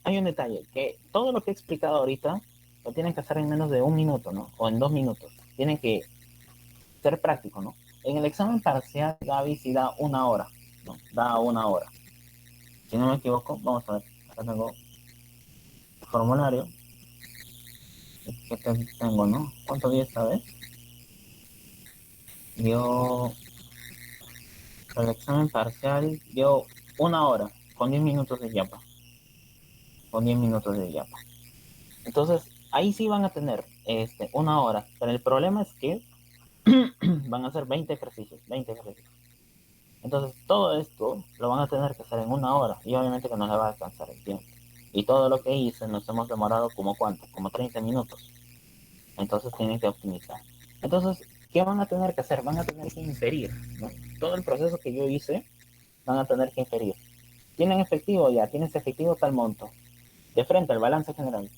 hay un detalle, que todo lo que he explicado ahorita lo tienen que hacer en menos de 1 minuto, ¿no? O en 2 minutos. Tienen que ser práctico, ¿no? En el examen parcial, Gaby sí da 1 hora, ¿no? Da 1 hora. Si no me equivoco, vamos a ver, acá tengo el formulario. ¿Qué tengo, no? ¿Cuánto di esta vez? Dio el examen parcial, dio 1 hora, con 10 minutos de yapa. Con 10 minutos de yapa. Entonces, ahí sí van a tener 1 hora. Pero el problema es que van a hacer 20 ejercicios. 20 ejercicios. Entonces, todo esto lo van a tener que hacer en 1 hora. Y obviamente que no les va a alcanzar el tiempo. Y todo lo que hice nos hemos demorado como cuánto, como 30 minutos. Entonces tienen que optimizar. Entonces, ¿qué van a tener que hacer? Van a tener que inferir, ¿no? Todo el proceso que yo hice, van a tener que inferir. ¿Tienen efectivo? Ya, tienes efectivo tal monto. De frente al balance general,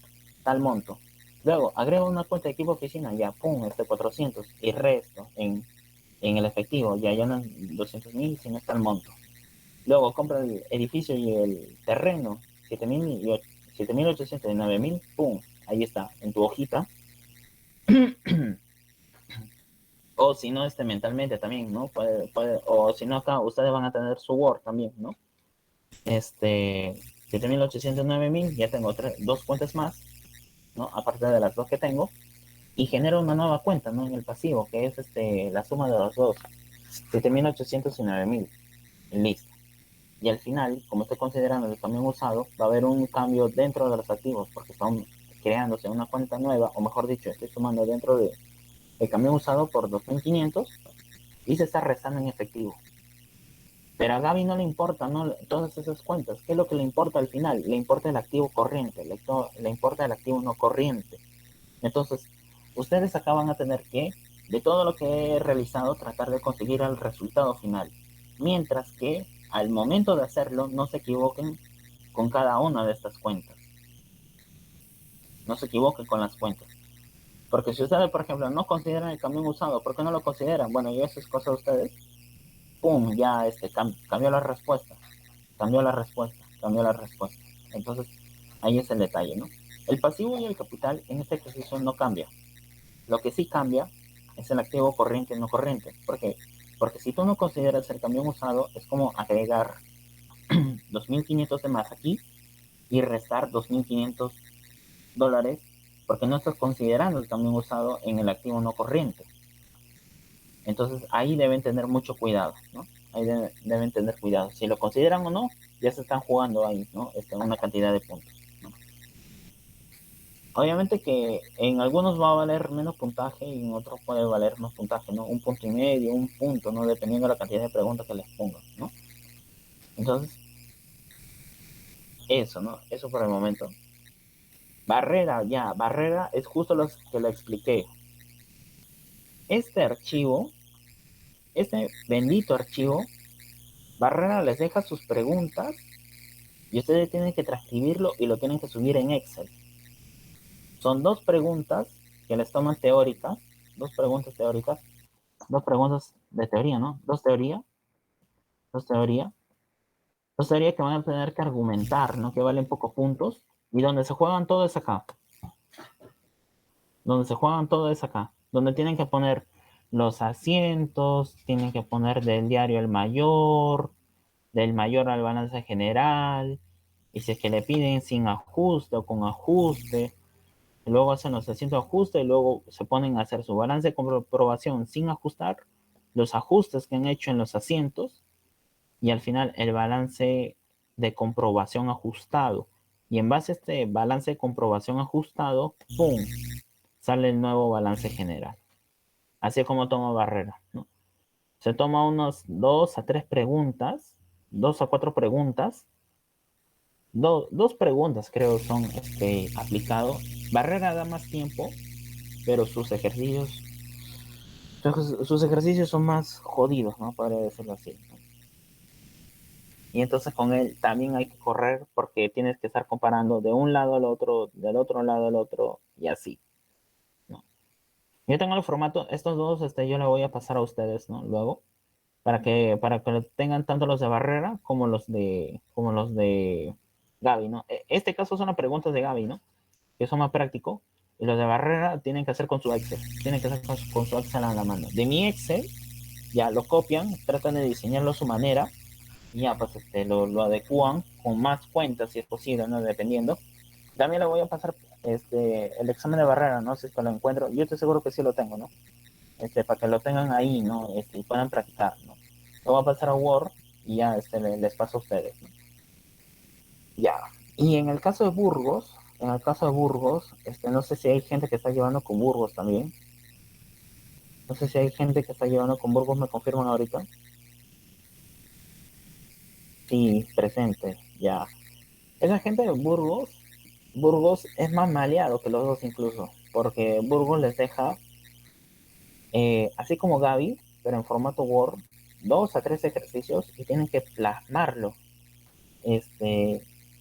tal monto. Luego, agrego una cuenta de equipo oficina, ya, pum, 400. Y resto en el efectivo, ya no 200.000, sino está el monto. Luego, compra el edificio y el terreno, 7.800 y 9.000, pum, ahí está, en tu hojita. O si no, mentalmente también, ¿no? O si no, acá ustedes van a tener su Word también, ¿no? 7.800, 9.000, ya tengo dos cuentas más, ¿no? Aparte de las dos que tengo, y genero una nueva cuenta, ¿no? En el pasivo, que es la suma de los dos, 7.800 y 9.000, listo. Y al final, como estoy considerando el camión usado, va a haber un cambio dentro de los activos, porque están creándose una cuenta nueva, o mejor dicho, estoy sumando dentro del camión usado por 2.500 y se está restando en efectivo. Pero a Gaby no le importa, ¿no? Todas esas cuentas. ¿Qué es lo que le importa al final? Le importa el activo corriente, le importa el activo no corriente. Entonces, ustedes acá van a tener que, de todo lo que he realizado, tratar de conseguir el resultado final. Mientras que al momento de hacerlo, no se equivoquen con cada una de estas cuentas. No se equivoquen con las cuentas. Porque si ustedes, por ejemplo, no consideran el camión usado, ¿por qué no lo consideran? Bueno, y eso es cosa de ustedes. ¡Pum! Ya cambió la respuesta. Cambió la respuesta. Cambió la respuesta. Entonces, ahí es el detalle, ¿no? El pasivo y el capital en este ejercicio no cambia. Lo que sí cambia es el activo corriente y no corriente. ¿Por qué? Porque si tú no consideras el camión usado, es como agregar 2.500 de más aquí y restar $2.500 porque no estás considerando el camión usado en el activo no corriente. Entonces ahí deben tener mucho cuidado, ¿no? Ahí deben tener cuidado. Si lo consideran o no, ya se están jugando ahí, ¿no? Una cantidad de puntos, ¿no? Obviamente que en algunos va a valer menos puntaje y en otros puede valer más puntaje, ¿no? 1,5 puntos, 1 punto, ¿no? Dependiendo de la cantidad de preguntas que les pongan, ¿no? Entonces, eso, ¿no? Eso por el momento. Barrera es justo lo que le expliqué. Este archivo, este bendito archivo, Barrera les deja sus preguntas y ustedes tienen que transcribirlo y lo tienen que subir en Excel. Son 2 preguntas que les toman teóricas, 2 preguntas teóricas, 2 preguntas de teoría, ¿no? Dos teorías que van a tener que argumentar, ¿no? Que valen pocos puntos y donde se juegan todo es acá. Donde tienen que poner los asientos, tienen que poner del diario al mayor, del mayor al balance general, y si es que le piden sin ajuste o con ajuste, luego hacen los asientos de ajuste y luego se ponen a hacer su balance de comprobación sin ajustar, los ajustes que han hecho en los asientos y al final el balance de comprobación ajustado. Y en base a este balance de comprobación ajustado, ¡pum!, sale el nuevo balance general. Así es como toma Barrera, ¿no? Se toma unos 2 a 3 preguntas, 2 a 4 preguntas, 2 preguntas creo son aplicado. Barrera da más tiempo, pero sus ejercicios son más jodidos, ¿no? Podría decirlo así, ¿no? Y entonces con él también hay que correr porque tienes que estar comparando de un lado al otro, del otro lado al otro y así, ¿no? Yo tengo el formato, estos dos yo le voy a pasar a ustedes, ¿no? Luego, para que tengan tanto los de Barrera como los de Gaby, ¿no? Este caso son las preguntas de Gaby, ¿no? Que son más prácticos. Y los de Barrera tienen que hacer con su Excel. Tienen que hacer con su Excel a la mano. De mi Excel, ya lo copian, tratan de diseñarlo a su manera. Y ya, pues lo adecúan con más cuentas, si es posible, ¿no? Dependiendo. También le voy a pasar el examen de Barrera, ¿no? Si es que lo encuentro. Yo estoy seguro que sí lo tengo, ¿no? Para que lo tengan ahí, ¿no? Y puedan practicar, ¿no? Lo voy a pasar a Word y ya les paso a ustedes, ¿no? Ya. Y en el caso de Burgos, no sé si hay gente que está llevando con Burgos también. No sé si hay gente que está llevando con Burgos, me confirman ahorita. Sí, presente, ya. Esa gente de Burgos es más maleado que los dos incluso, porque Burgos les deja, así como Gaby, pero en formato Word, 2 a 3 ejercicios y tienen que plasmarlo,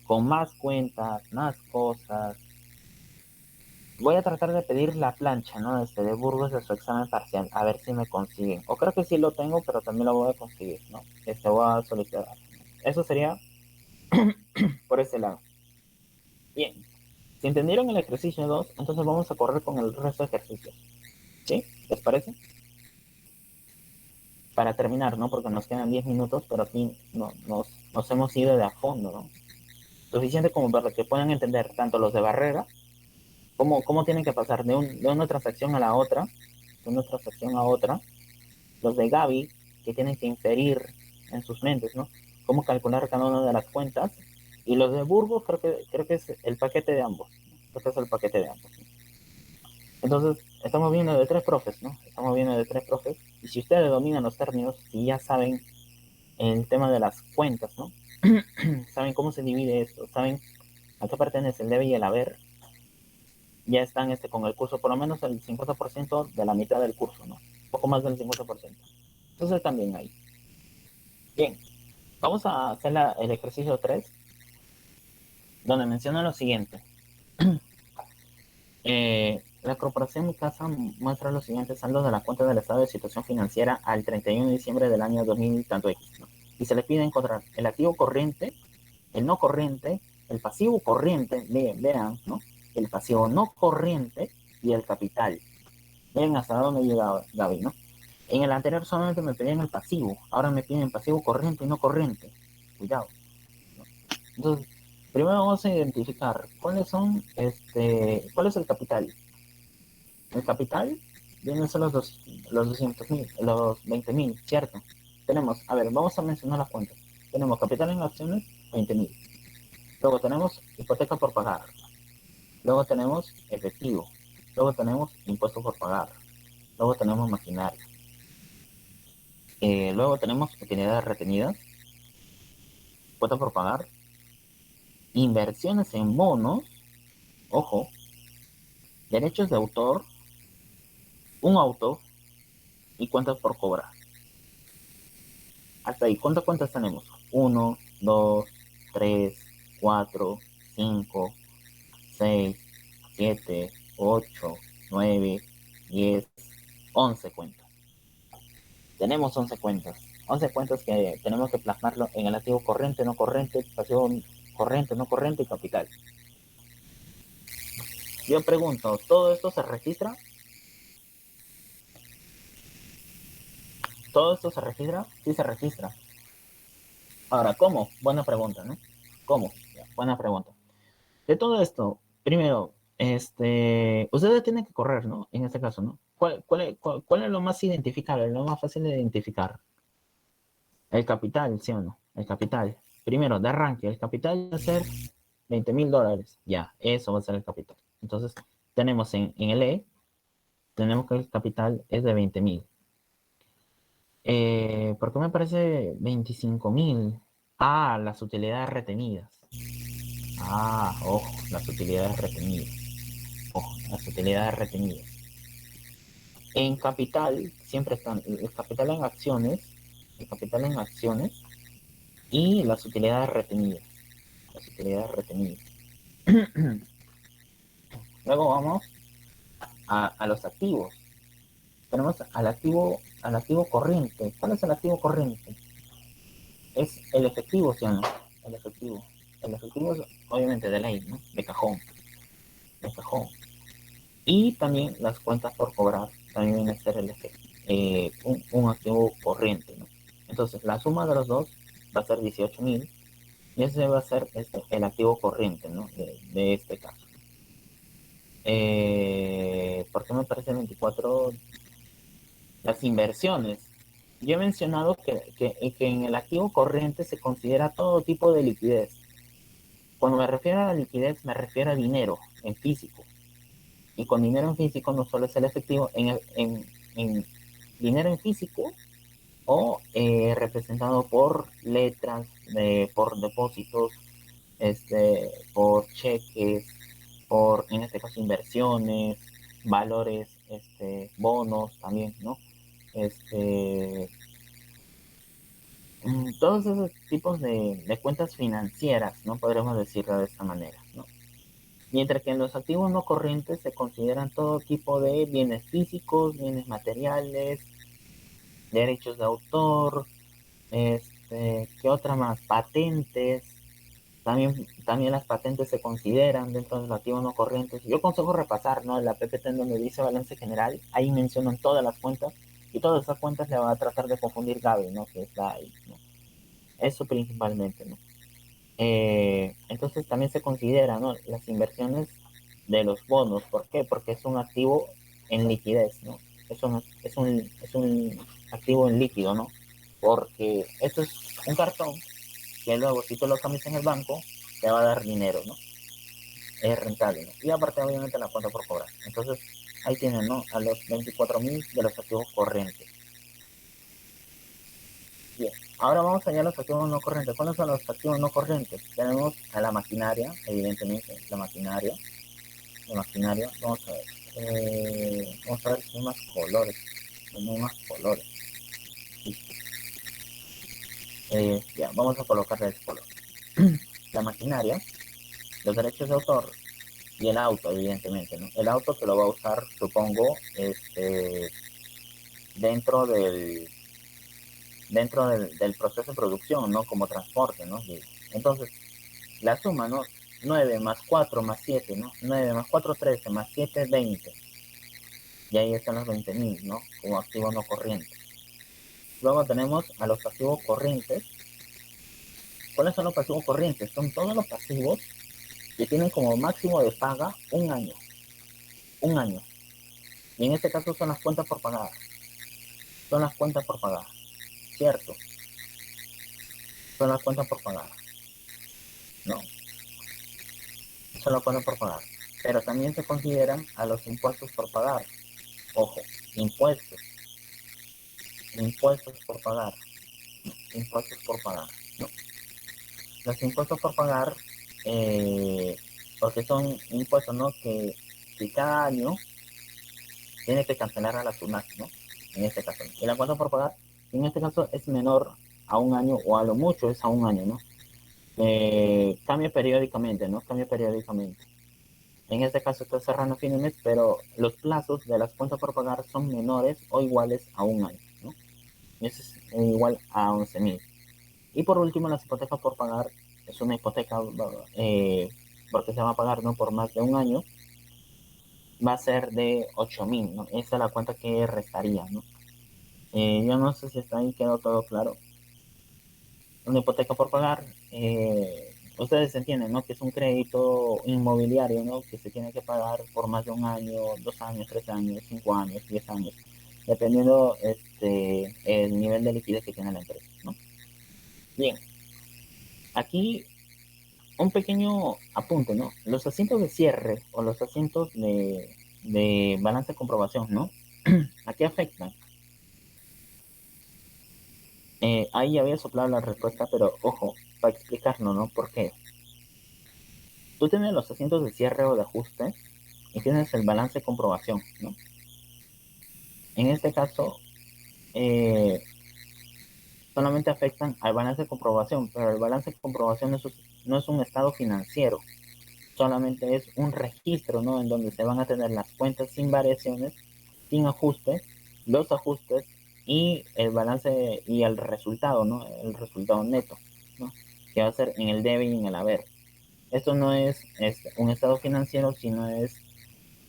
con más cuentas, más cosas. Voy a tratar de pedir la plancha, ¿no? De Burgos de su examen parcial, a ver si me consiguen. O creo que sí lo tengo, pero también lo voy a conseguir, ¿no? Voy a solicitar. Eso sería por ese lado. Bien. Si entendieron el ejercicio 2, entonces vamos a correr con el resto de ejercicios. ¿Sí? ¿Les parece? Para terminar, ¿no? Porque nos quedan 10 minutos, pero aquí no, nos hemos ido de a fondo, ¿no? Suficiente como para que puedan entender tanto los de Barrera, cómo tienen que pasar de una transacción a la otra, de una transacción a otra, los de Gaby, que tienen que inferir en sus mentes, ¿no? Cómo calcular cada una de las cuentas, y los de Burgos creo que es el paquete de ambos, ¿no? Creo que es el paquete de ambos, ¿no? Entonces, estamos viendo de 3 profes, ¿no? Estamos viendo de 3 profes. Y si ustedes dominan los términos y ya saben el tema de las cuentas, ¿no? Saben cómo se divide esto, saben a qué pertenece el debe y el haber, ya están con el curso, por lo menos el 50% de la mitad del curso, ¿no? Un poco más del 50%. Entonces también ahí. Bien, vamos a hacer el ejercicio 3, donde menciona lo siguiente. La corporación Mi Casa muestra los siguientes saldos de la cuenta del estado de situación financiera al 31 de diciembre del año 2000 tanto X, ¿no? Y se le pide encontrar el activo corriente, el no corriente, el pasivo corriente, vean, ¿no? El pasivo no corriente y el capital. Ven hasta dónde llega Gaby, ¿no? En el anterior solamente me pedían el pasivo, ahora me piden pasivo corriente y no corriente. Cuidado, ¿no? Entonces, primero vamos a identificar cuál es el capital. El capital vienen a ser los 200.000, los 20.000, ¿cierto? Tenemos, a ver, vamos a mencionar las cuentas. Tenemos capital en acciones, 20.000. Luego tenemos hipoteca por pagar. Luego tenemos efectivo. Luego tenemos impuestos por pagar. Luego tenemos maquinaria. Luego tenemos utilidades retenidas, cuota por pagar, inversiones en bonos, ojo, derechos de autor, un auto y cuentas por cobrar. Hasta ahí, ¿cuántas cuentas tenemos? 1, 2, 3, 4, 5, 6, 7, 8, 9, 10, 11 cuentas. Tenemos 11 cuentas. 11 cuentas que tenemos que plasmarlo en el activo corriente, no corriente, pasivo corriente, no corriente y capital. Yo pregunto, ¿todo esto se registra? ¿Todo esto se registra? Sí se registra. Ahora, ¿cómo? Buena pregunta, ¿no? ¿Cómo? Buena pregunta. De todo esto, primero, ustedes tienen que correr, ¿no? En este caso, ¿no? ¿Cuál es lo más identificable, lo más fácil de identificar? El capital, ¿sí o no? El capital. Primero, de arranque, el capital va a ser $20,000. Ya, eso va a ser el capital. Entonces, tenemos en el E, tenemos que el capital es de 20,000. ¿Por qué me parece 25,000? Ah, las utilidades retenidas. Ah, ojo, las utilidades retenidas. Ojo, las utilidades retenidas. En capital siempre están el capital en acciones, el capital en acciones y las utilidades retenidas. Las utilidades retenidas. Luego vamos a los activos. Tenemos al activo corriente. ¿Cuál es el activo corriente? Es el efectivo, ¿sí o no? El efectivo. El efectivo es obviamente de ley, ¿no? De cajón. De cajón. Y también las cuentas por cobrar también viene a ser un activo corriente, ¿no? Entonces la suma de los dos va a ser 18,000 y ese va a ser el activo corriente, ¿no? De este caso. ¿Por qué me parece 24? Las inversiones. Yo he mencionado que en el activo corriente se considera todo tipo de liquidez. Cuando me refiero a la liquidez, me refiero a dinero en físico. Y con dinero en físico no solo es el efectivo, en dinero en físico o representado por letras, por depósitos, por cheques, por, en este caso, inversiones, valores, bonos también, ¿no? Este, todos esos tipos de cuentas financieras, ¿no? Podríamos decirlo de esta manera, ¿no? Mientras que en los activos no corrientes se consideran todo tipo de bienes físicos, bienes materiales, derechos de autor, ¿qué otra más? Patentes. También las patentes se consideran dentro de los activos no corrientes. Yo aconsejo repasar, ¿no? La PPT en donde dice balance general, ahí mencionan todas las cuentas y todas esas cuentas le va a tratar de confundir Gaby, ¿no? Que está ahí, ¿no? Eso principalmente, ¿no? Entonces también se considera, ¿no? Las inversiones de los bonos. ¿Por qué? Porque es un activo en liquidez, ¿no? Es un activo en líquido, ¿no? Porque esto es un cartón que luego si tú lo cambias en el banco te va a dar dinero, ¿no? Es rentable, ¿no? Y aparte obviamente la cuenta por cobrar. Entonces ahí tienen, ¿no? A los 24,000 de los activos corrientes. Bien, ahora vamos allá a los activos no corrientes. ¿Cuáles son los activos no corrientes? Tenemos a la maquinaria, evidentemente, la maquinaria. de maquinaria. Vamos a ver. Vamos a ver si hay más colores. No hay más colores. Listo. Ya, vamos a colocarle el color. La maquinaria, los derechos de autor y el auto, evidentemente, ¿no? El auto que lo va a usar, supongo, dentro del del proceso de producción, ¿no? Como transporte, ¿no? Entonces, la suma, ¿no? 9 más 4 más 7, ¿no? 9 más 4, 13, más 7, 20. Y ahí están los 20.000, ¿no? Como activo no corriente. Luego tenemos a los pasivos corrientes. ¿Cuáles son los pasivos corrientes? Son todos los pasivos que tienen como máximo de paga un año. Un año. Y en este caso son las cuentas por pagar. Son las cuentas por pagar. ¿Cierto? Son las cuentas por pagar. No. Son las cuentas por pagar. Pero también se consideran a los impuestos por pagar. Ojo, impuestos. Impuestos por pagar. Impuestos por pagar. No. Los impuestos por pagar, porque son impuestos, ¿no? Que cada año tiene que cancelar a la SUNAT, ¿no? En este caso. Y la cuota por pagar, en este caso, es menor a un año, o a lo mucho es a un año, ¿no? Cambia periódicamente, ¿no? Cambia periódicamente. En este caso está cerrando fin de mes, pero los plazos de las cuentas por pagar son menores o iguales a un año, ¿no? Y eso es igual a 11.000. Y por último, las hipotecas por pagar es una hipoteca porque se va a pagar, ¿no? Por más de un año, va a ser de 8.000, ¿no? Esa es la cuenta que restaría, ¿no? Yo no sé si está ahí, quedó todo claro. Una hipoteca por pagar, ustedes entienden, ¿no? Que es un crédito inmobiliario, ¿no? Que se tiene que pagar por más de un año, 2 años, 3 años, 5 años, 10 años, dependiendo el nivel de liquidez que tiene la empresa, ¿no? Bien, aquí un pequeño apunte, ¿no? Los asientos de cierre o los asientos de balance de comprobación, ¿no? ¿A qué afectan? Ahí ya había soplado la respuesta, pero ojo, para explicarnos, ¿no? ¿Por qué? Tú tienes los asientos de cierre o de ajuste y tienes el balance de comprobación, ¿no? En este caso, eh, solamente afectan al balance de comprobación, pero el balance de comprobación no es un estado financiero, solamente es un registro, ¿no? En donde se van a tener las cuentas sin variaciones, sin ajustes, los ajustes y el balance y el resultado, ¿no? El resultado neto, ¿no? Que va a ser en el debe y en el haber. Esto no es un estado financiero, sino es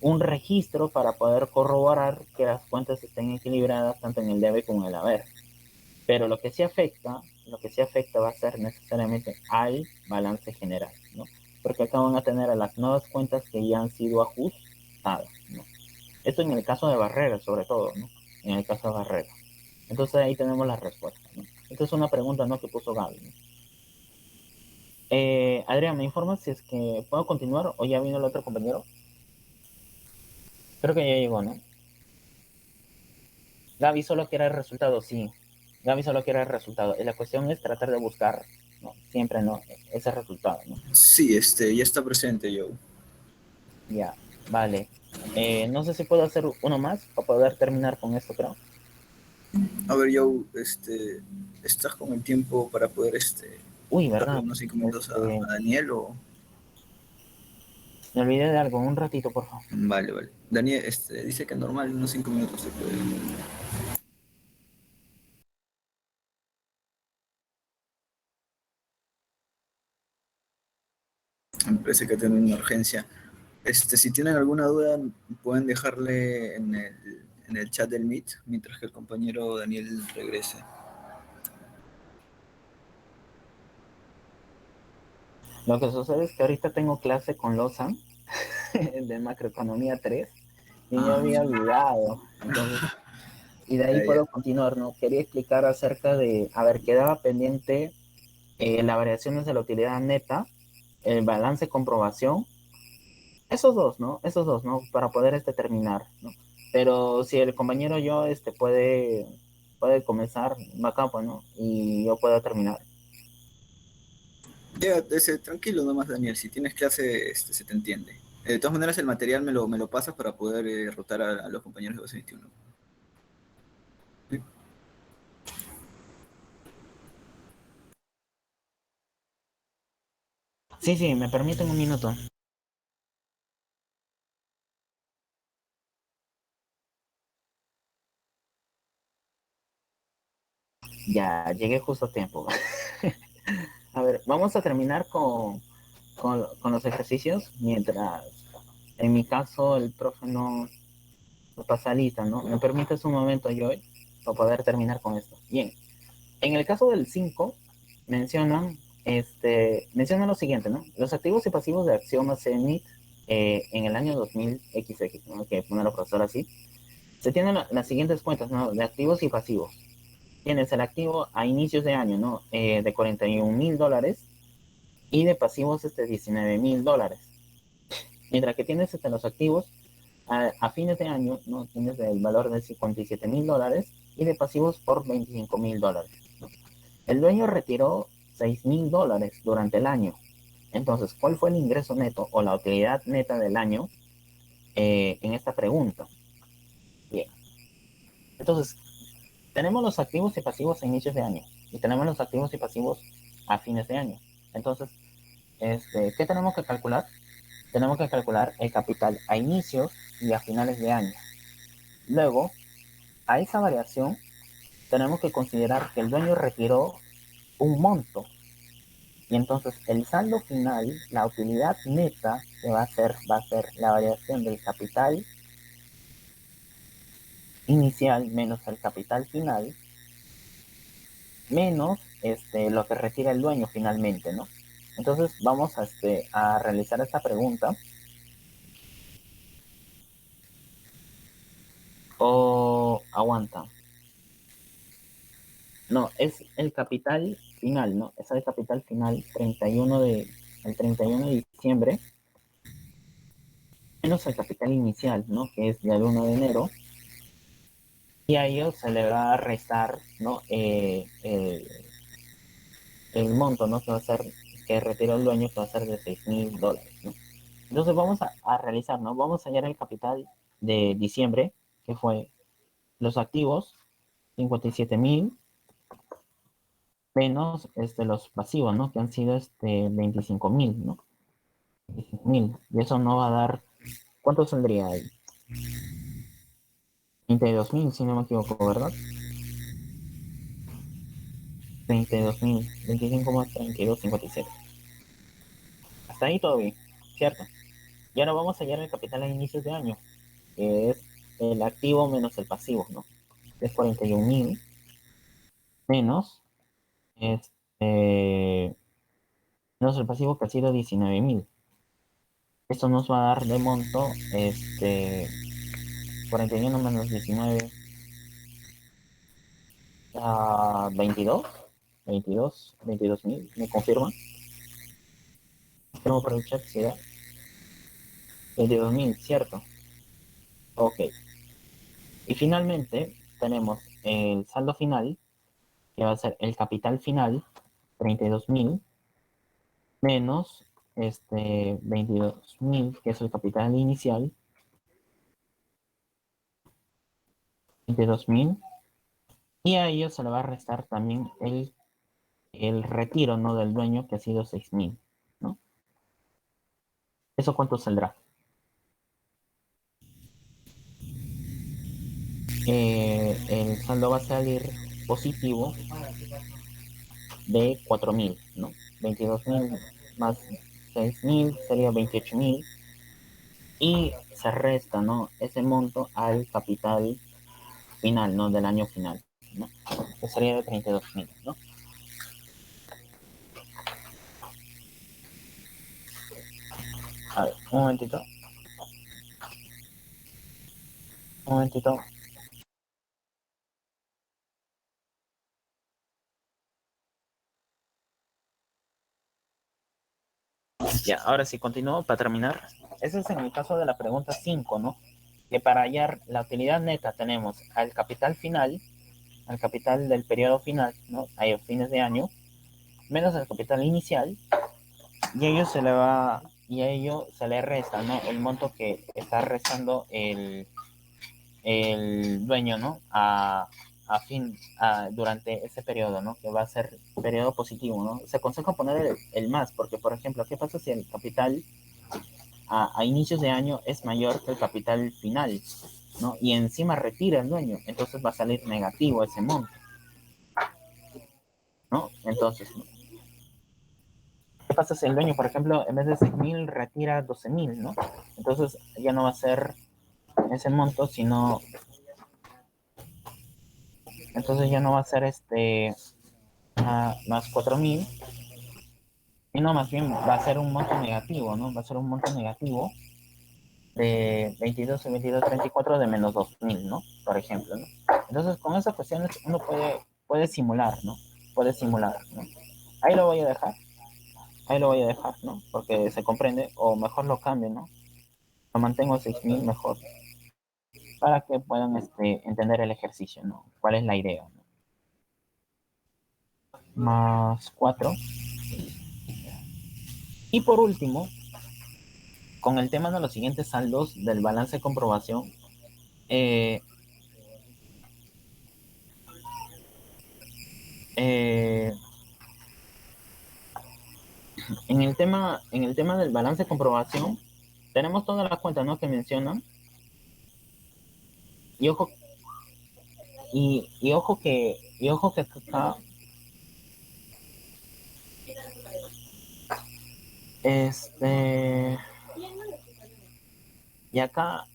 un registro para poder corroborar que las cuentas estén equilibradas tanto en el debe como en el haber. Pero lo que sí afecta va a ser necesariamente al balance general, ¿no? Porque acá van a tener a las nuevas cuentas que ya han sido ajustadas, ¿no? Esto en el caso de Barrera, sobre todo, ¿no? En el caso de Barrera. Entonces ahí tenemos la respuesta, ¿no? Esta es una pregunta, ¿no? Que puso Gaby, ¿no? Adrián, ¿me informas si es que puedo continuar o ya vino el otro compañero? Creo que ya llegó, ¿no? Gaby solo quiere el resultado, sí. Gaby solo quiere el resultado. Y la cuestión es tratar de buscar, ¿no? Siempre, ¿no? Ese resultado, ¿no? Sí, ya está presente, Joe. Ya, vale. No sé si puedo hacer uno más para poder terminar con esto, creo. A ver, Joe, ¿estás con el tiempo para poder Uy, darle ¿verdad? unos 5 minutos Este, a Daniel o...? me olvidé de algo, un ratito, por favor. Vale, vale. Daniel, dice que normal, unos 5 minutos se puede. Me parece que tiene una urgencia. Si tienen alguna duda, pueden dejarle en el chat del Meet mientras que el compañero Daniel regrese. Lo que sucede es que ahorita tengo clase con Lozan de macroeconomía 3 y me Ah, había olvidado. Entonces, y de ahí ya, ya. puedo continuar, ¿no? Quería explicar acerca de, a ver, quedaba pendiente las variaciones de la utilidad neta, el balance de comprobación, esos dos, ¿no? Esos dos, ¿no? Para poder terminar, ¿no? Pero si el compañero yo puede comenzar, bacán, pues, ¿no? Y yo puedo terminar. Ya, tranquilo nomás, Daniel. Si tienes clase, se te entiende. De todas maneras, el material me lo pasas para poder rotar a los compañeros de base 21. ¿Sí? Sí, sí, me permiten un minuto. Ya, llegué justo a tiempo. A ver, vamos a terminar con los ejercicios, mientras en mi caso el profe no pasa lista, ¿no? ¿Me permites un momento, Joy, para poder terminar con esto? Bien, en el caso del 5, mencionan lo siguiente, ¿no? Los activos y pasivos de Axioma CENIT en el año 2000XX, ¿no? Que pone la profesora así, se tienen las siguientes cuentas, ¿no? De activos y pasivos. Tienes el activo a inicios de año, ¿no? De $41,000 y de pasivos $19,000. Mientras que tienes los activos a fines de año, ¿no? Tienes el valor de $57,000 y de pasivos por $25,000. El dueño retiró $6,000 durante el año. Entonces, ¿cuál fue el ingreso neto o la utilidad neta del año en esta pregunta? Bien, entonces tenemos los activos y pasivos a inicios de año y tenemos los activos y pasivos a fines de año. Entonces, ¿qué tenemos que calcular? Tenemos que calcular el capital a inicios y a finales de año. Luego, a esa variación, tenemos que considerar que el dueño retiró un monto. Y entonces el saldo final, la utilidad neta que va a ser la variación del capital inicial menos el capital final, menos lo que retira el dueño finalmente, ¿no? Entonces vamos a realizar esta pregunta. O aguanta. No, es el capital final, ¿no? Es el capital final el 31 de diciembre, menos el capital inicial, ¿no? Que es del 1 de enero. Y a ello se le va a restar, ¿no? El monto, ¿no? Que va a ser, que retiró el dueño, que va a ser de $6,000, ¿no? Entonces vamos a realizar, ¿no? Vamos a hallar el capital de diciembre, que fue los activos, 57,000, menos los pasivos, ¿no? Que han sido 25,000, ¿no? 25,000. Y eso no va a dar. ¿Cuánto saldría ahí? 32,000, si no me equivoco, ¿verdad? 32,000. 25 más 32, 57. Hasta ahí todo bien, ¿cierto? Y ahora vamos a hallar el capital a inicios de año, que es el activo menos el pasivo, ¿no? Es 41,000 menos, este, menos el pasivo que ha sido 19,000. Esto nos va a dar de monto 41 menos 19 a 22,000. ¿Me confirma? Tengo por el chat, ¿sí? 22,000, ¿cierto? Ok. Y finalmente tenemos el saldo final, que va a ser el capital final, 32,000, menos 22,000, que es el capital inicial, 22,000, y a ello se le va a restar también el retiro, ¿no? Del dueño, que ha sido 6,000, ¿no? ¿Eso cuánto saldrá? El saldo va a salir positivo de 4,000, ¿no? 22,000 más 6,000 sería 28,000 y se resta, ¿no? Ese monto al capital final, ¿no? Del año final, ¿no? Que sería de 32,000, ¿no? A ver, un momentito, un momentito. Ya, ahora sí, continúo para terminar. Ese es en el caso de la pregunta 5, ¿no? Que para hallar la utilidad neta tenemos al capital final, al capital del periodo final, ¿no? A fines de año, menos el capital inicial, y ello se le va y a ello se le resta, ¿no? El monto que está restando el dueño, ¿no? Durante ese periodo, ¿no? Que va a ser periodo positivo, ¿no? Se aconseja poner el más, porque, por ejemplo, ¿qué pasa si el capital a inicios de año es mayor que el capital final, ¿no? Y encima retira el dueño, entonces va a salir negativo ese monto, ¿no? Entonces, ¿no? ¿Qué pasa si el dueño, por ejemplo, en vez de 6.000 retira 12.000, ¿no? Entonces ya no va a ser ese monto, sino, entonces ya no va a ser más 4.000, sino más bien va a ser un monto negativo, ¿no? Va a ser un monto negativo de 22 y 22, 34 de menos 2.000, ¿no? Por ejemplo, ¿no? Entonces, con esas cuestiones uno puede simular, ¿no? Puede simular, ¿no? Ahí lo voy a dejar, ahí lo voy a dejar, ¿no? Porque se comprende, o mejor lo cambio, ¿no? Lo mantengo a 6.000 mejor, para que puedan entender el ejercicio, ¿no? ¿Cuál es la idea? ¿No? Más 4. Y por último, con el tema de los siguientes saldos del balance de comprobación, eh, eh, en el tema del balance de comprobación, tenemos todas las cuentas, ¿no? Que mencionan. Y ojo, y ojo que acá, este, y acá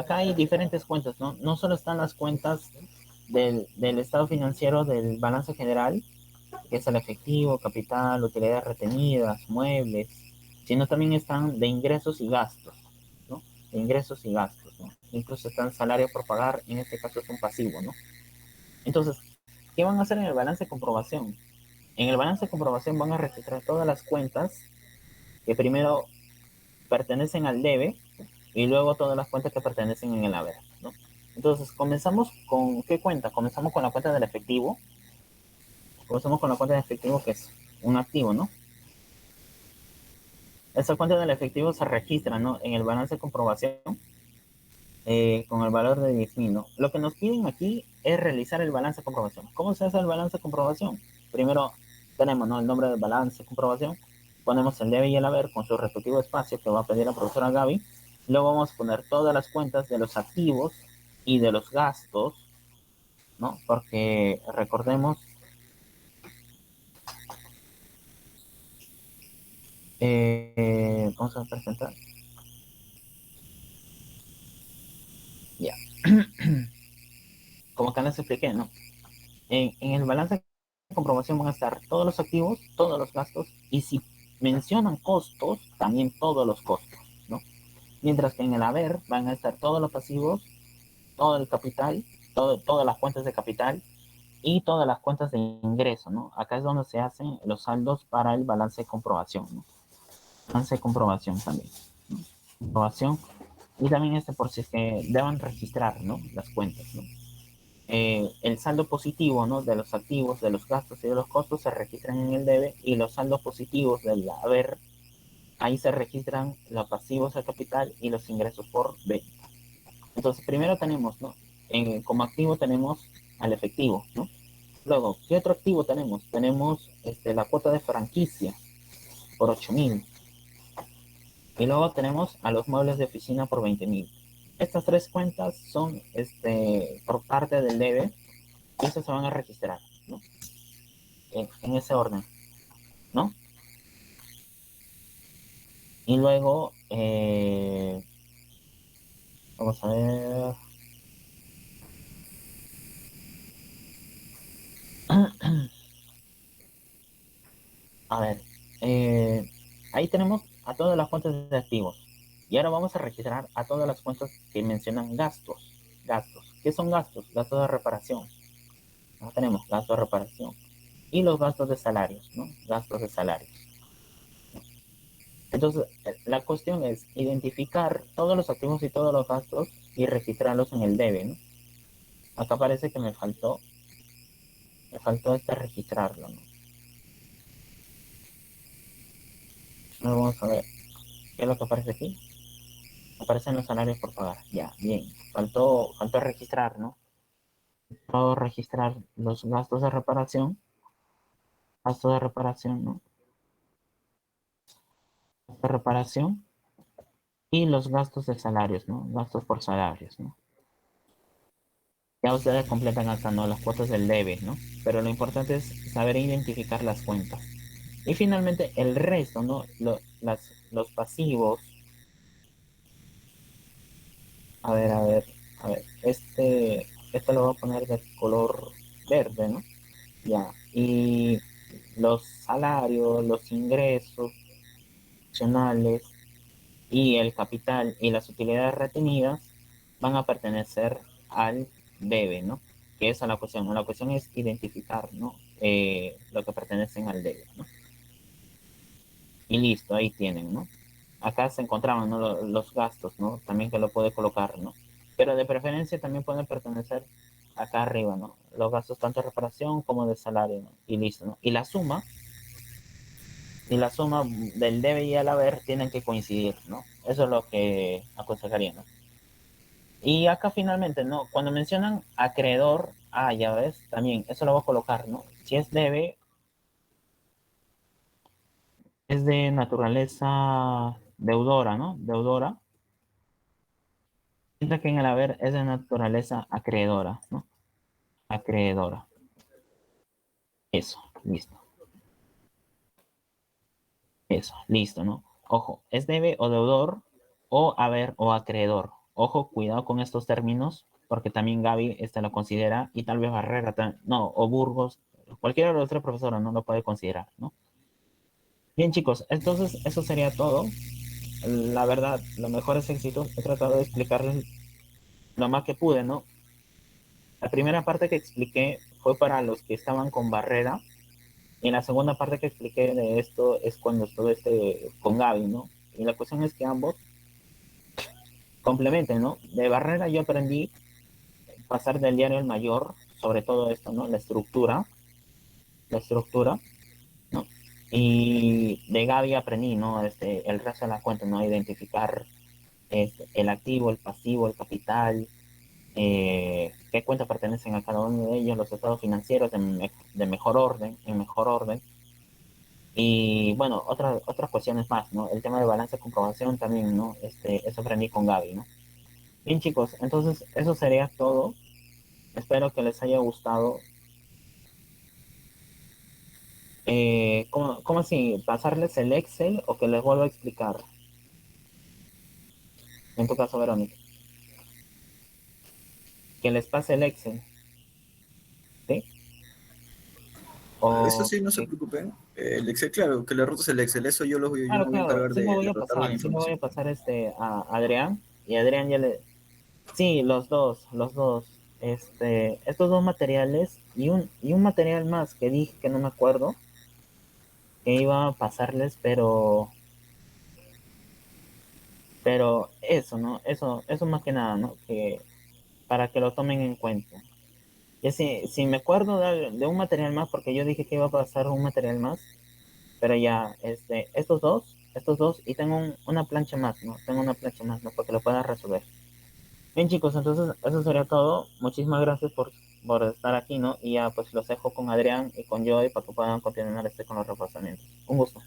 hay diferentes cuentas, ¿no? No solo están las cuentas del estado financiero del balance general, que es el efectivo, capital, utilidades retenidas, muebles, sino también están de ingresos y gastos, ¿no? De ingresos y gastos, ¿no? Incluso están salario por pagar, en este caso es un pasivo, ¿no? Entonces, ¿qué van a hacer en el balance de comprobación? En el balance de comprobación van a registrar todas las cuentas que primero pertenecen al debe y luego todas las cuentas que pertenecen en el haber, ¿no? Entonces, comenzamos con ¿qué cuenta? Comenzamos con la cuenta del efectivo. Comenzamos con la cuenta de efectivo, que es un activo, ¿no? Esa cuenta del efectivo se registra, ¿no? En el balance de comprobación con el valor de 10.000, ¿no? Lo que nos piden aquí es realizar el balance de comprobación. ¿Cómo se hace el balance de comprobación? Primero tenemos, ¿no? El nombre del balance de comprobación. Ponemos el debe y el haber con su respectivo espacio que va a pedir la profesora Gaby. Luego vamos a poner todas las cuentas de los activos y de los gastos, ¿no? Porque recordemos, vamos a presentar. Ya. Como acá les expliqué, ¿no? En el balance de comprobación van a estar todos los activos, todos los gastos, y si mencionan costos, también todos los costos, ¿no? Mientras que en el haber van a estar todos los pasivos, todo el capital, todas las cuentas de capital y todas las cuentas de ingreso, ¿no? Acá es donde se hacen los saldos para el balance de comprobación, ¿no? Balance de comprobación también, ¿no? Comprobación, y también por si es que deban registrar, ¿no? Las cuentas, ¿no? El saldo positivo, ¿no? De los activos, de los gastos y de los costos se registran en el debe, y los saldos positivos del haber, ahí se registran los pasivos al capital y los ingresos por venta. Entonces, primero tenemos, ¿no? Como activo tenemos al efectivo, ¿no? Luego, ¿qué otro activo tenemos? Tenemos la cuota de franquicia por 8.000. Y luego tenemos a los muebles de oficina por 20.000. Estas tres cuentas son por parte del debe, y esas se van a registrar, ¿no? En ese orden, ¿no? Y luego, vamos a ver. A ver, ahí tenemos a todas las cuentas de activos. Y ahora vamos a registrar a todas las cuentas que mencionan gastos. Gastos. ¿Qué son gastos? Gastos de reparación. ¿No? Tenemos gastos de reparación. Y los gastos de salarios, ¿no? Gastos de salarios. Entonces, la cuestión es identificar todos los activos y todos los gastos y registrarlos en el debe, ¿no? Acá parece que me faltó registrarlo, ¿no? Vamos a ver. lo que aparece aquí? Aparecen los salarios por pagar. Ya, bien. Faltó registrar, ¿no? Faltó registrar los gastos de reparación. Gasto de reparación, ¿no? Gasto de reparación y los gastos de salarios, ¿no? Gastos por salarios, ¿no? Ya ustedes completan acá, ¿no? Las cuotas del debe, ¿no? Pero lo importante es saber identificar las cuentas. Y finalmente el resto, ¿no? Los pasivos. A ver. Este lo voy a poner de color verde, ¿no? Ya. Y los salarios, los ingresos opcionales y el capital y las utilidades retenidas van a pertenecer al debe, ¿no? Que esa es la cuestión. La cuestión es identificar, ¿no? Lo que pertenecen al debe, ¿no? Y listo, ahí tienen, ¿no? Acá se encontraban, ¿no? Los gastos, ¿no? También que lo puede colocar, ¿no? Pero de preferencia también pueden pertenecer acá arriba, ¿no? Los gastos tanto de reparación como de salario, ¿no? Y listo, ¿no? Y la suma del debe y el haber tienen que coincidir, ¿no? Eso es lo que aconsejaría, ¿no? Y acá finalmente, ¿no? Cuando mencionan acreedor, ya ves, también, eso lo voy a colocar, ¿no? Si es debe, es de naturaleza deudora, ¿no? Deudora. Mientras que en el haber es de naturaleza acreedora, ¿no? Acreedora. Eso, listo. Eso, listo, ¿no? Ojo, es debe o deudor o haber o acreedor. Ojo, cuidado con estos términos, porque también Gaby lo considera y tal vez Barrera, no, o Burgos, cualquiera de los tres profesores no lo puede considerar, ¿no? Bien, chicos, entonces eso sería todo. La verdad, lo mejor es éxito. He tratado de explicarles lo más que pude, ¿no? La primera parte que expliqué fue para los que estaban con Barrera. Y la segunda parte que expliqué de esto es cuando estuve con Gaby, ¿no? Y la cuestión es que ambos complementen, ¿no? De Barrera yo aprendí pasar del diario al mayor, sobre todo esto, ¿no? La estructura, ¿no? Y de Gaby aprendí, ¿no? El resto de la cuenta, ¿no? Identificar el activo, el pasivo, el capital, qué cuentas pertenecen a cada uno de ellos, los estados financieros de mejor orden, en mejor orden. Y bueno, otras cuestiones más, ¿no? El tema de balance de comprobación también, ¿no? Eso aprendí con Gaby, ¿no? Bien, chicos, entonces eso sería todo. Espero que les haya gustado. ¿Cómo así? ¿Pasarles el Excel o que les vuelva a explicar? En tu caso, Verónica. Que les pase el Excel, ¿sí? Eso O sí, no se que, preocupen. El Excel, claro, que le rotes el Excel, eso yo me claro, voy a claro, encargar sí me voy de a rotarle pasar, la sí me voy a información. pasar a Adrián. Y Adrián ya le... Sí, los dos. Estos dos materiales y un material más que dije que no me acuerdo, que iba a pasarles, pero eso, ¿no? Eso más que nada, ¿no? Que para que lo tomen en cuenta. Y si me acuerdo de un material más, porque yo dije que iba a pasar un material más, pero ya, estos dos, y tengo una plancha más, ¿no? Tengo una plancha más, ¿no? Para que lo puedan resolver. Bien, chicos, entonces eso sería todo. Muchísimas gracias por estar aquí, ¿no? Y ya, pues los dejo con Adrián y con Joy para que puedan continuar con los repasamientos. Un gusto.